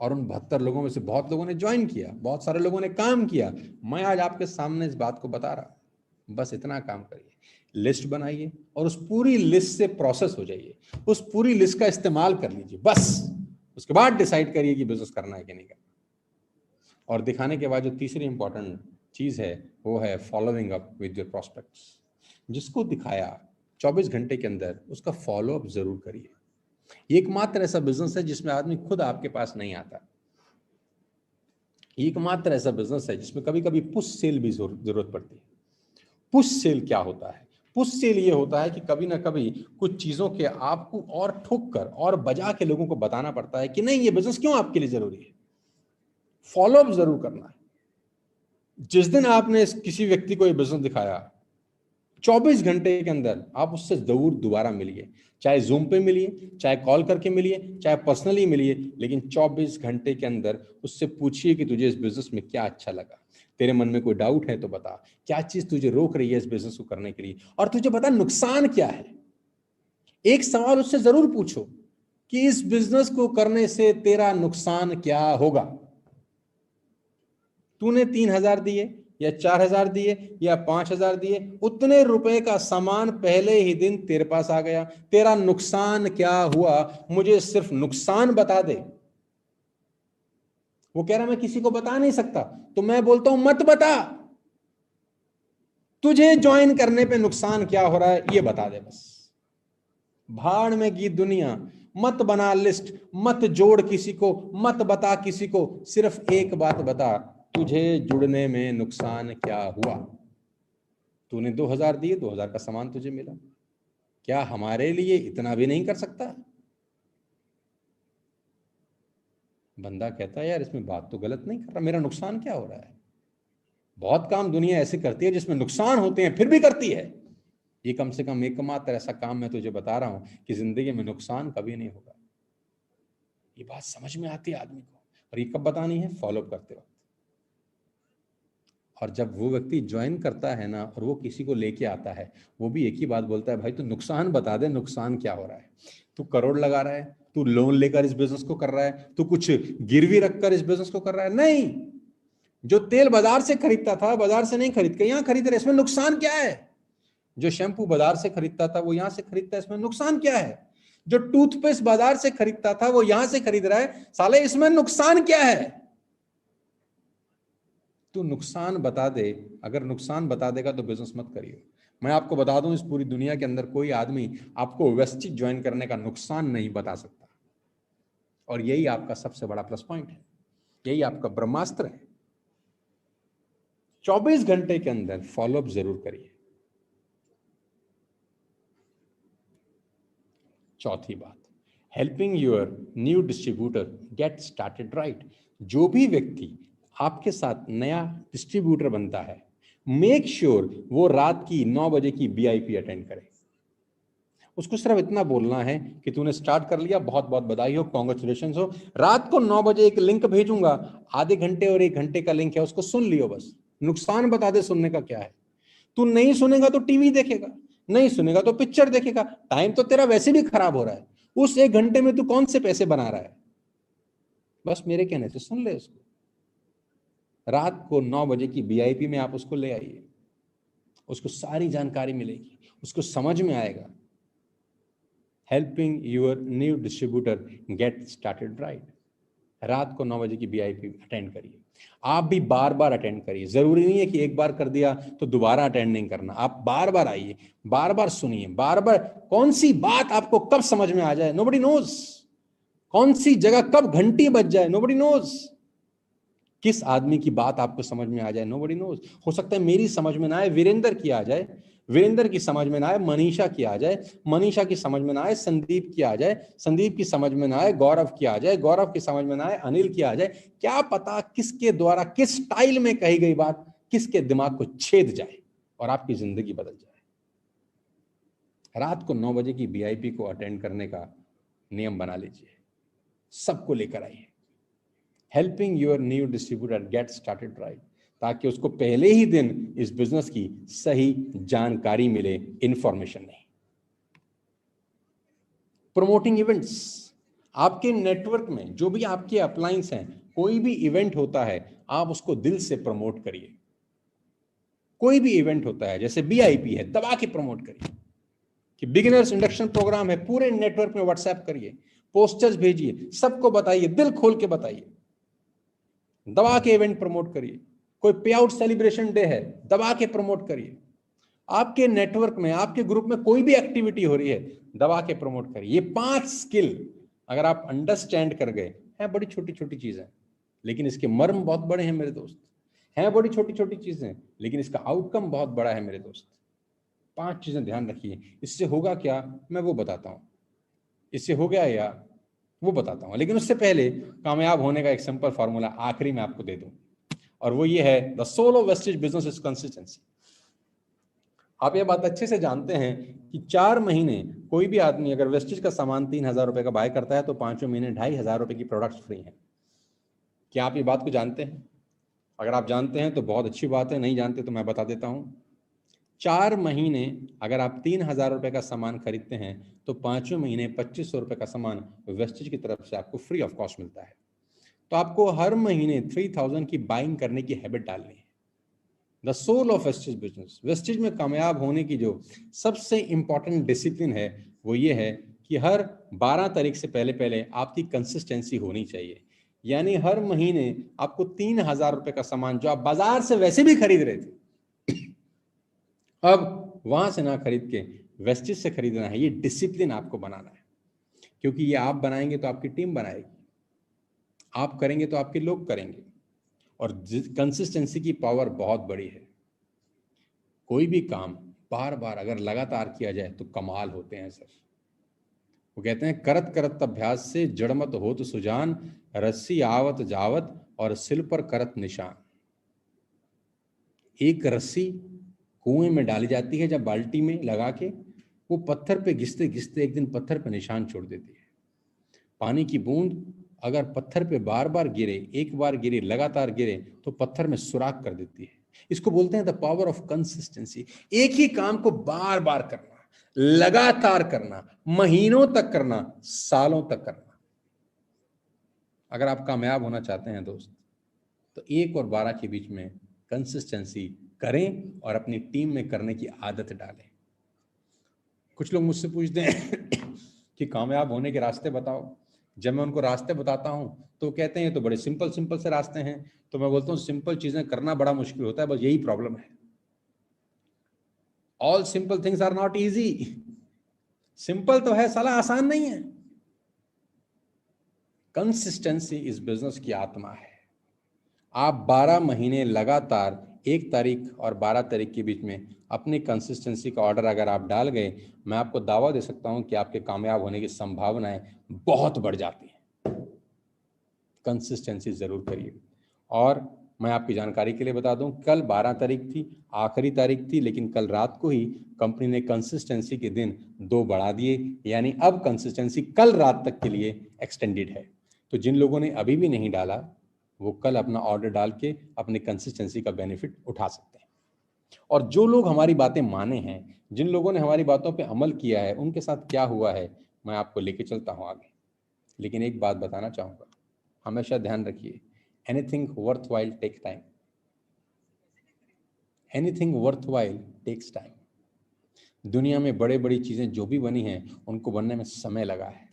और उन 72 लोगों में से बहुत लोगों ने ज्वाइन किया, बहुत सारे लोगों ने काम किया। मैं आज आपके सामने इस बात को बता रहा हूं। बस इतना काम करिए, लिस्ट बनाइए और उस पूरी लिस्ट से प्रोसेस हो जाइए, उस पूरी लिस्ट का इस्तेमाल कर लीजिए बस। उसके बाद डिसाइड करिए कि बिजनेस करना है कि नहीं करना। और दिखाने के बाद जो तीसरी इंपॉर्टेंट चीज है, वो है following up with your prospects. जिसको दिखाया 24 घंटे के अंदर उसका फॉलो अप जरूर करिए। एकमात्र ऐसा बिजनेस है जिसमें आदमी खुद आपके पास नहीं आता। एकमात्र ऐसा बिजनेस है जिसमें कभी कभी पुश सेल भी जरूरत पड़ती है। पुश सेल क्या होता है? पुश सेल ये होता है कि कभी ना कभी कुछ चीजों के आपको और ठोक कर और बजा के लोगों को बताना पड़ता है कि नहीं, ये बिजनेस क्यों आपके लिए जरूरी है। फॉलोअप जरूर करना है। जिस दिन आपने किसी व्यक्ति को ये बिजनेस दिखाया, 24 घंटे के अंदर आप उससे जरूर दोबारा मिलिए, चाहे जूम पे मिलिए, चाहे कॉल करके मिलिए, चाहे पर्सनली मिलिए, लेकिन 24 घंटे के अंदर उससे पूछिए कि तुझे इस बिजनेस में क्या अच्छा लगा, तेरे मन में कोई डाउट है तो बता, क्या चीज तुझे रोक रही है इस बिजनेस को करने के लिए, और तुझे बता नुकसान क्या है। एक सवाल उससे जरूर पूछो कि इस बिजनेस को करने से तेरा नुकसान क्या होगा। तूने 3,000 दिए या 4,000 दिए या 5,000 दिए, उतने रुपए का सामान पहले ही दिन तेरे पास आ गया, तेरा नुकसान क्या हुआ, मुझे सिर्फ नुकसान बता दे। वो कह रहा मैं किसी को बता नहीं सकता, तो मैं बोलता हूं मत बता, तुझे ज्वाइन करने पे नुकसान क्या हो रहा है ये बता दे बस। भाड़ में गीत दुनिया, मत बना लिस्ट, मत जोड़ किसी को, मत बता किसी को, सिर्फ एक बात बता, तुझे जुड़ने में नुकसान क्या हुआ। तूने 2,000 दिए, 2,000 का सामान तुझे मिला, क्या हमारे लिए इतना भी नहीं कर सकता? बंदा कहता है यार इसमें बात तो गलत नहीं कर रहा, मेरा नुकसान क्या हो रहा है। बहुत काम दुनिया ऐसे करती है जिसमें नुकसान होते हैं फिर भी करती है, ये कम से कम एकमात्र ऐसा काम मैं तुझे बता रहा हूं कि जिंदगी में नुकसान कभी नहीं होगा। ये बात समझ में आती है आदमी को, और ये कब बतानी है? फॉलोअप करते वक्त। और जब वो व्यक्ति ज्वाइन करता है ना और वो किसी को लेके आता है, वो भी एक ही बात बोलता है, भाई तू नुकसान बता दे, नुकसान क्या हो रहा है। तू करोड़ लगा रहा है, तू लोन लेकर इस बिजनेस को कर रहा है, तू कुछ गिरवी रखकर इस बिजनेस को कर रहा है? नहीं, जो तेल बाजार से खरीदता था बाजार से नहीं खरीद के यहां खरीद रहे, इसमें नुकसान क्या है। जो शैम्पू बाजार से खरीदता था वो यहां से खरीदता है, इसमें नुकसान क्या है। जो टूथपेस्ट बाजार से खरीदता था वो यहां से खरीद रहा है, साले इसमें नुकसान क्या है। तू नुकसान बता दे, अगर नुकसान बता देगा तो बिजनेस मत करिए। मैं आपको बता दूं, इस पूरी दुनिया के अंदर कोई आदमी आपको वेस्टिज ज्वाइन करने का नुकसान नहीं बता सकता, और यही आपका सबसे बड़ा प्लस पॉइंट है, यही आपका ब्रह्मास्त्र है। 24 घंटे के अंदर फॉलोअप जरूर करिए। चौथी बात, helping your new distributor get started right. जो भी व्यक्ति आपके साथ नया डिस्ट्रीब्यूटर बनता है, मेक श्योर वो रात की 9 बजे की VIP अटेंड करे। उसको सिर्फ इतना बोलना है कि तूने स्टार्ट कर लिया, बहुत बहुत बधाई हो, कॉन्ग्रेचुलेशन हो, रात को 9 बजे एक लिंक भेजूंगा, आधे घंटे और 1 घंटे का लिंक है, उसको सुन लियो बस। नुकसान बता दे सुनने का क्या है। तू नहीं सुनेगा तो टीवी देखेगा, नहीं सुनेगा तो पिक्चर देखेगा, टाइम तो तेरा वैसे भी खराब हो रहा है, उस 1 घंटे में तू कौन से पैसे बना रहा है। बस मेरे कहने से सुन ले उसको। रात को 9 बजे की VIP में आप उसको ले आइए, उसको सारी जानकारी मिलेगी, उसको समझ में आएगा। Helping your new distributor get started right. रात को 9 बजे की VIP अटेंड करिए। आप भी बार बार अटेंड करिए, जरूरी नहीं है कि एक बार कर दिया तो दोबारा अटेंड नहीं करना, आप बार बार आइए, बार बार सुनिए, बार बार। कौन सी बात आपको कब समझ में आ जाए नोबडी नोज, कौन सी जगह कब घंटी बज जाए नोबडी नोज, किस आदमी की बात आपको समझ में आ जाए नोबडी नोज। हो सकता है मेरी समझ में ना आए, वीरेंद्र की आ जाए, वीरेंद्र की समझ में ना आए मनीषा की आ जाए, मनीषा की समझ में ना आए संदीप की आ जाए, संदीप की समझ में ना आए गौरव की आ जाए, गौरव की समझ में ना आए अनिल की आ जाए। क्या पता किसके द्वारा किस स्टाइल में कही गई बात किसके दिमाग को छेद जाए और आपकी जिंदगी बदल जाए। रात को 9 बजे की VIP को अटेंड करने का नियम बना लीजिए, सबको लेकर आइए। Helping your new distributor get started right, ताकि उसको पहले ही दिन इस बिजनेस की सही जानकारी मिले, इंफॉर्मेशन नहीं। प्रमोटिंग इवेंट्स, आपके नेटवर्क में जो भी आपके अपलायंस हैं, कोई भी इवेंट होता है आप उसको दिल से प्रमोट करिए। कोई भी इवेंट होता है, जैसे BIP है, दबा के प्रमोट करिए। कि बिगिनर्स इंडक्शन प्रोग्राम है, पूरे नेटवर्क में व्हाट्सएप करिए, पोस्टर्स भेजिए, सबको बताइए, दिल खोल के बताइए, दबा के इवेंट प्रमोट करिए। कोई पे आउट सेलिब्रेशन डे है, दबा के प्रमोट करिए। आपके नेटवर्क में, आपके ग्रुप में कोई भी एक्टिविटी हो रही है, दबा के प्रमोट करिए। ये 5 स्किल अगर आप अंडरस्टैंड कर गए हैं, बड़ी छोटी छोटी चीजें लेकिन इसके मर्म बहुत बड़े हैं मेरे दोस्त, हैं बड़ी छोटी छोटी चीजें लेकिन इसका आउटकम बहुत बड़ा है मेरे दोस्त। 5 चीजें ध्यान रखिए। इससे होगा क्या मैं वो बताता हूं, इससे हो गया या वो बताता हूं, लेकिन उससे पहले कामयाब होने का एक सिंपल फॉर्मूला आखिरी में आपको दे दूं, और वो ये है, the soul of Vestige business is consistency. आप ये बात अच्छे से जानते हैं कि 4 महीने कोई भी आदमी अगर वेस्टेज का सामान 3,000 रुपए का बाय करता है तो 5वें महीने 2,500 रुपए की प्रोडक्ट्स फ्री हैं। क्या आप ये बात को जानते हैं? अगर आप जानते हैं तो बहुत अच्छी बात है, नहीं जानते तो मैं बता देता हूं। 4 महीने अगर आप 3,000 रुपए का सामान खरीदते हैं तो 5वें महीने 2,500 रुपए का सामान वेस्टेज की तरफ से आपको फ्री ऑफ कॉस्ट मिलता है। तो आपको हर महीने 3,000 की बाइंग करने की हैबिट डालनी है। The soul of Vestige business, Vestige में कामयाब होने की जो सबसे इंपॉर्टेंट डिसिप्लिन है वो ये है कि हर 12 तारीख से पहले पहले आपकी कंसिस्टेंसी होनी चाहिए। यानी हर महीने आपको 3,000 रुपए का सामान जो आप बाजार से वैसे भी खरीद रहे थे, अब वहां से ना खरीद के वेस्टेज से खरीदना है। ये डिसिप्लिन आपको बनाना है, क्योंकि ये आप बनाएंगे तो आपकी टीम बनाएगी, आप करेंगे तो आपके लोग करेंगे, और कंसिस्टेंसी की पावर बहुत बड़ी है। कोई भी काम बार बार अगर लगातार किया जाए तो कमाल होते हैं सर। वो कहते हैं, करत करत अभ्यास से जड़मत होत सुजान, रस्सी आवत जावत और सिल पर करत निशान। एक रस्सी कुएं में डाली जाती है, जब बाल्टी में लगा के वो पत्थर पे घिसते घिसते एक दिन पत्थर पे निशान छोड़ देती है। पानी की बूंद अगर पत्थर पे बार बार गिरे, एक बार गिरे, लगातार गिरे, तो पत्थर में सुराख कर देती है। इसको बोलते हैं द पावर ऑफ कंसिस्टेंसी। एक ही काम को बार बार करना, लगातार करना, महीनों तक करना, सालों तक करना। अगर आप कामयाब होना चाहते हैं दोस्त, तो 1 और 12 के बीच में कंसिस्टेंसी करें और अपनी टीम में करने की आदत डालें। कुछ लोग मुझसे पूछते हैं कि कामयाब होने के रास्ते बताओ। जब मैं उनको रास्ते बताता हूं तो कहते हैं ये तो बड़े सिंपल सिंपल से रास्ते हैं। तो मैं बोलता हूं सिंपल चीजें करना बड़ा मुश्किल होता है, बस यही प्रॉब्लम है। All simple things are not easy. Simple तो है, साला आसान नहीं है। कंसिस्टेंसी इस बिजनेस की आत्मा है। आप 12 महीने लगातार 1 तारीख और 12 तारीख के बीच में अपनी कंसिस्टेंसी का ऑर्डर अगर आप डाल गए, मैं आपको दावा दे सकता हूं कि आपके कामयाब होने की संभावनाएं बहुत बढ़ जाती हैं। कंसिस्टेंसी जरूर करिए। और मैं आपकी जानकारी के लिए बता दूं, कल 12 तारीख थी, आखिरी तारीख थी, लेकिन कल रात को ही कंपनी ने कंसिस्टेंसी के दिन 2 बढ़ा दिए, यानी अब कंसिस्टेंसी कल रात तक के लिए एक्सटेंडेड है। तो जिन लोगों ने अभी भी नहीं डाला, वो कल अपना ऑर्डर डाल के अपनी कंसिस्टेंसी का बेनिफिट उठा सकते हैं। और जो लोग हमारी बातें माने हैं, जिन लोगों ने हमारी बातों पे अमल किया है, उनके साथ क्या हुआ है मैं आपको लेके चलता हूं आगे। लेकिन एक बात बताना चाहूंगा, हमेशा ध्यान रखिए, anything worthwhile take time. Anything worthwhile takes time. दुनिया में बड़े बड़ी चीजें जो भी बनी हैं, उनको बनने में समय लगा है।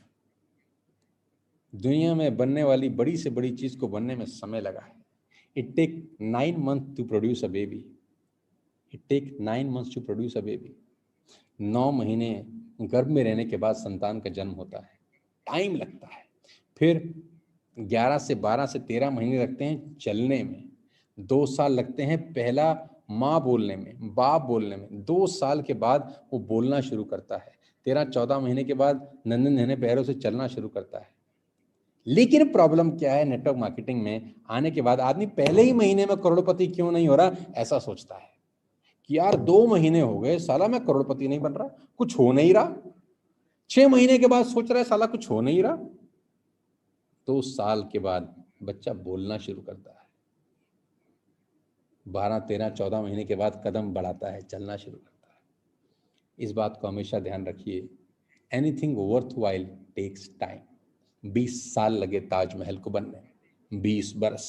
दुनिया में बनने वाली बड़ी से बड़ी चीज को बनने में समय लगा है। It take 9 months to produce a baby. It take 9 months to produce a baby. 9 महीने गर्भ में रहने के बाद संतान का जन्म होता है, टाइम लगता है। फिर 11 से 12 से 13 महीने लगते हैं चलने में, 2 साल लगते हैं पहला माँ बोलने में, बाप बोलने में। 2 साल के बाद वो बोलना शुरू करता है। 13-14 महीने के बाद नन्हे नन्हे पैरों से चलना शुरू करता है। लेकिन प्रॉब्लम क्या है, नेटवर्क मार्केटिंग में आने के बाद आदमी पहले ही महीने में करोड़पति क्यों नहीं हो रहा, ऐसा सोचता है कि यार 2 महीने हो गए, साला मैं करोड़पति नहीं बन रहा, कुछ हो नहीं रहा। 6 महीने के बाद सोच रहा है साला कुछ हो नहीं रहा। 2 साल के बाद बच्चा बोलना शुरू करता है। 12, 13, 14 महीने के बाद कदम बढ़ाता है, चलना शुरू करता है। इस बात को हमेशा ध्यान रखिए, एनीथिंग वर्थवाइल टेक्स टाइम। 20 साल लगे ताजमहल को बनने में, 20 बरस,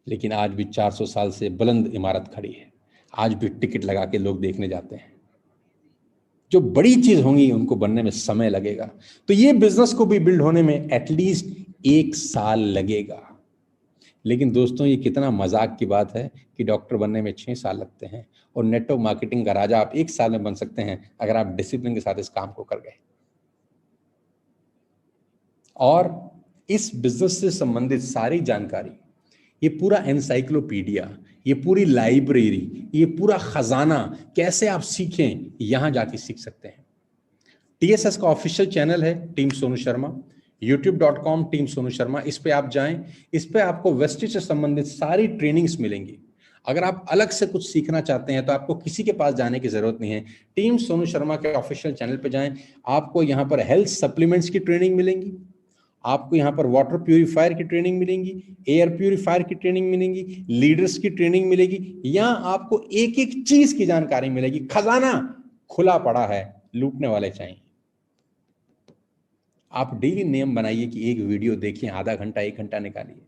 लेकिन आज भी 400 साल से बुलंद इमारत खड़ी है। आज भी टिकट लगा के लोग देखने जाते हैं। जो बड़ी चीज होंगी उनको बनने में समय लगेगा। तो ये बिजनेस को भी बिल्ड होने में एटलीस्ट 1 साल लगेगा। लेकिन दोस्तों ये कितना मजाक की बात है कि डॉक्टर बनने में 6 साल लगते हैं और नेटवर्क मार्केटिंग का राजा आप 1 साल में बन सकते हैं अगर आप डिसिप्लिन के साथ इस काम को कर गए। और इस बिजनेस से संबंधित सारी जानकारी, ये पूरा एनसाइक्लोपीडिया, ये पूरी लाइब्रेरी, ये पूरा खजाना कैसे आप सीखें, यहां जाके सीख सकते हैं। टीएसएस का ऑफिशियल चैनल है team Sonu Sharma, youtube.com team Sonu Sharma, इस पे आप जाएं। इस पे आपको वेस्टेज से संबंधित सारी ट्रेनिंग्स मिलेंगी। अगर आप अलग से कुछ सीखना चाहते हैं तो आपको किसी के पास जाने की जरूरत नहीं है, टीम सोनू शर्मा के ऑफिशियल चैनल पे जाएं। आपको यहाँ पर हेल्थ सप्लीमेंट्स की ट्रेनिंग मिलेंगी, आपको यहाँ पर वाटर प्यूरिफायर की ट्रेनिंग मिलेंगी, एयर प्यूरिफायर की ट्रेनिंग मिलेंगी, लीडर्स की ट्रेनिंग मिलेगी। यहाँ आपको एक एक चीज की जानकारी मिलेगी। खजाना खुला पड़ा है, लूटने वाले चाहिए। आप डेली नियम बनाइए कि एक वीडियो देखिए, आधा घंटा 1 घंटा निकालिए,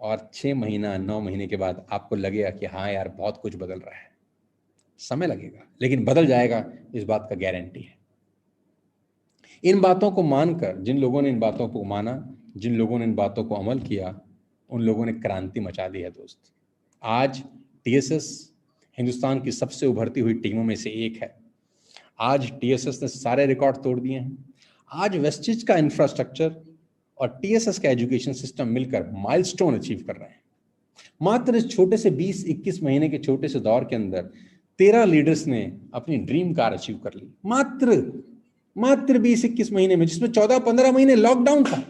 और 6 महीना 9 महीने के बाद आपको लगेगा कि हाँ यार बहुत कुछ बदल रहा है। समय लगेगा लेकिन बदल जाएगा, इस बात का गारंटी है। इन बातों को मानकर, जिन लोगों ने इन बातों को माना, जिन लोगों ने इन बातों को अमल किया, उन लोगों ने क्रांति मचा दी है दोस्त। आज टीएसएस हिंदुस्तान की सबसे उभरती हुई टीमों में से एक है। आज टीएसएस ने सारे रिकॉर्ड तोड़ दिए हैं। आज वेस्टेज का इंफ्रास्ट्रक्चर और टीएसएस का एजुकेशन सिस्टम मिलकर माइलस्टोन अचीव कर रहे हैं। मात्र इस छोटे से 20-21 महीने के छोटे से दौर के अंदर 13 लीडर्स ने अपनी ड्रीम कार अचीव कर ली। मात्र 20-21 महीने में, जिसमें 14-15 महीने लॉकडाउन था।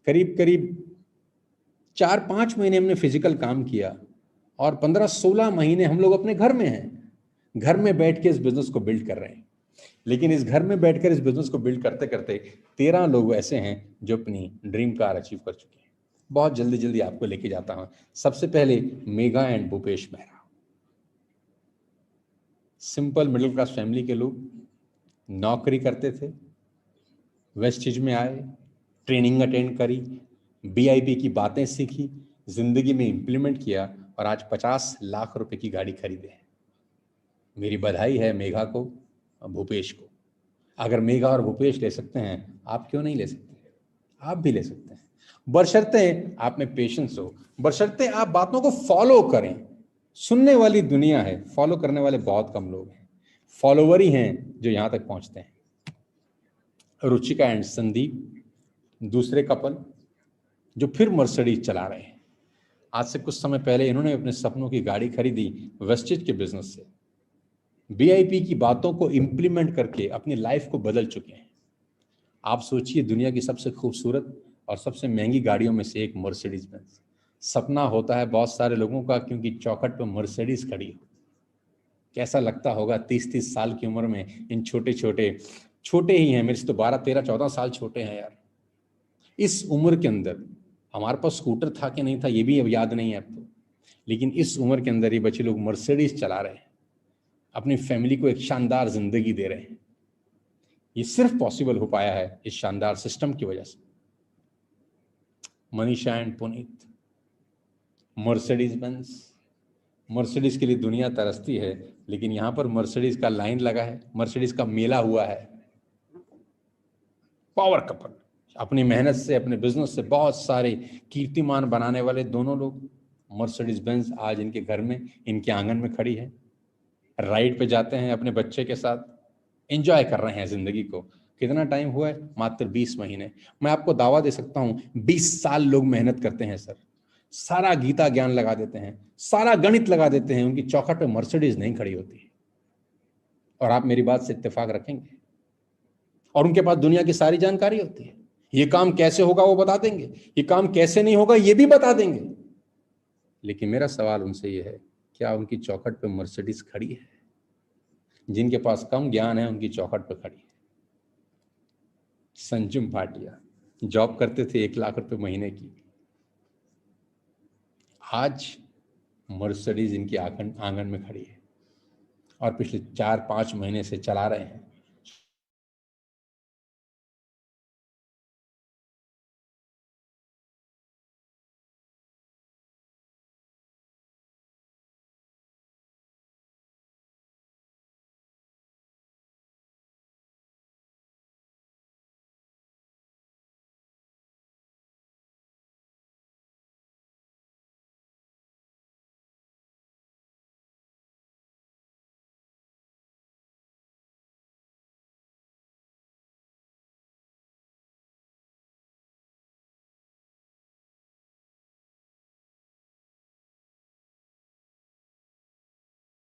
करीब करीब 4-5 महीने हमने फिजिकल काम किया और 15-16 महीने हम लोग अपने घर में हैं। घर में बैठ के इस बिजनेस को बिल्ड कर रहे हैं। लेकिन इस घर में बैठकर इस बिजनेस को बिल्ड करते करते 13 लोग ऐसे हैं जो अपनी ड्रीम कार अचीव कर चुके हैं। बहुत जल्दी जल्दी आपको लेके जाता हूं। सबसे पहले Megha and Bhupesh Mehra. Simple middle class family के लोग, नौकरी करते थे, वेस्टेज में आए, ट्रेनिंग अटेंड करी, बीआईपी की बातें सीखी, जिंदगी में इंप्लीमेंट किया और आज 50 लाख रुपए की गाड़ी खरीदे हैं। मेरी बधाई है मेघा को, भूपेश को। अगर मेघा और भूपेश ले सकते हैं, आप क्यों नहीं ले सकते? आप भी ले सकते हैं, बशर्ते आप में पेशेंस हो, बशर्ते आप बातों को फॉलो करें। सुनने वाली दुनिया है, फॉलो करने वाले बहुत कम लोग हैं। फॉलोवर ही हैं जो यहां तक पहुंचते हैं। रुचिका एंड संदीप, दूसरे कपल जो फिर मर्सिडीज चला रहे हैं। आज से कुछ समय पहले इन्होंने अपने सपनों की गाड़ी खरीदी वेस्टेज के बिजनेस से। बीआईपी की बातों को इंप्लीमेंट करके अपनी लाइफ को बदल चुके हैं। आप सोचिए, दुनिया की सबसे खूबसूरत और सबसे महंगी गाड़ियों में से एक मर्सिडीज बेंज। सपना होता है बहुत सारे लोगों का, क्योंकि चौखट पर मर्सिडीज खड़ी हो। कैसा लगता होगा 30-30 साल की उम्र में इन छोटे ही हैं, मेरे से तो 12-13-14 साल छोटे हैं यार। इस उम्र के अंदर हमारे पास स्कूटर था कि नहीं था ये भी अब याद नहीं है अब तो, लेकिन इस उम्र के अंदर ये बच्चे लोग मर्सिडीज चला रहे हैं, अपनी फैमिली को एक शानदार जिंदगी दे रहे हैं। ये सिर्फ पॉसिबल हो पाया है इस शानदार सिस्टम की वजह से। Manisha and Puneet, Mercedes Benz. Mercedes के लिए दुनिया तरसती है, लेकिन यहां पर मर्सिडीज का लाइन लगा है, मर्सिडीज का मेला हुआ है। पावर कपल, अपनी मेहनत से, अपने बिजनेस से बहुत सारे कीर्तिमान बनाने वाले दोनों लोग। मर्सिडीज बेंज आज इनके घर में, इनके आंगन में खड़ी है। राइड पे जाते हैं अपने बच्चे के साथ, एंजॉय कर रहे हैं जिंदगी को। कितना टाइम हुआ है? मात्र 20 महीने। मैं आपको दावा दे सकता हूं 20 साल लोग मेहनत करते हैं सर, सारा गीता ज्ञान लगा देते हैं, सारा गणित लगा देते हैं, उनकी चौखट पे मर्सिडीज नहीं खड़ी होती। और आप मेरी बात से इत्तेफाक रखेंगे। और उनके पास दुनिया की सारी जानकारी होती है। ये काम कैसे होगा वो बता देंगे, ये काम कैसे नहीं होगा ये भी बता देंगे। लेकिन मेरा सवाल उनसे ये है, क्या उनकी चौखट पे मर्सिडीज खड़ी है? जिनके पास कम ज्ञान है उनकी चौखट पर खड़ी है। संजुम भाटिया जॉब करते थे 1 लाख रुपए महीने की, आज मर्सिडीज इनके आंगन में खड़ी है और पिछले 4-5 महीने से चला रहे हैं।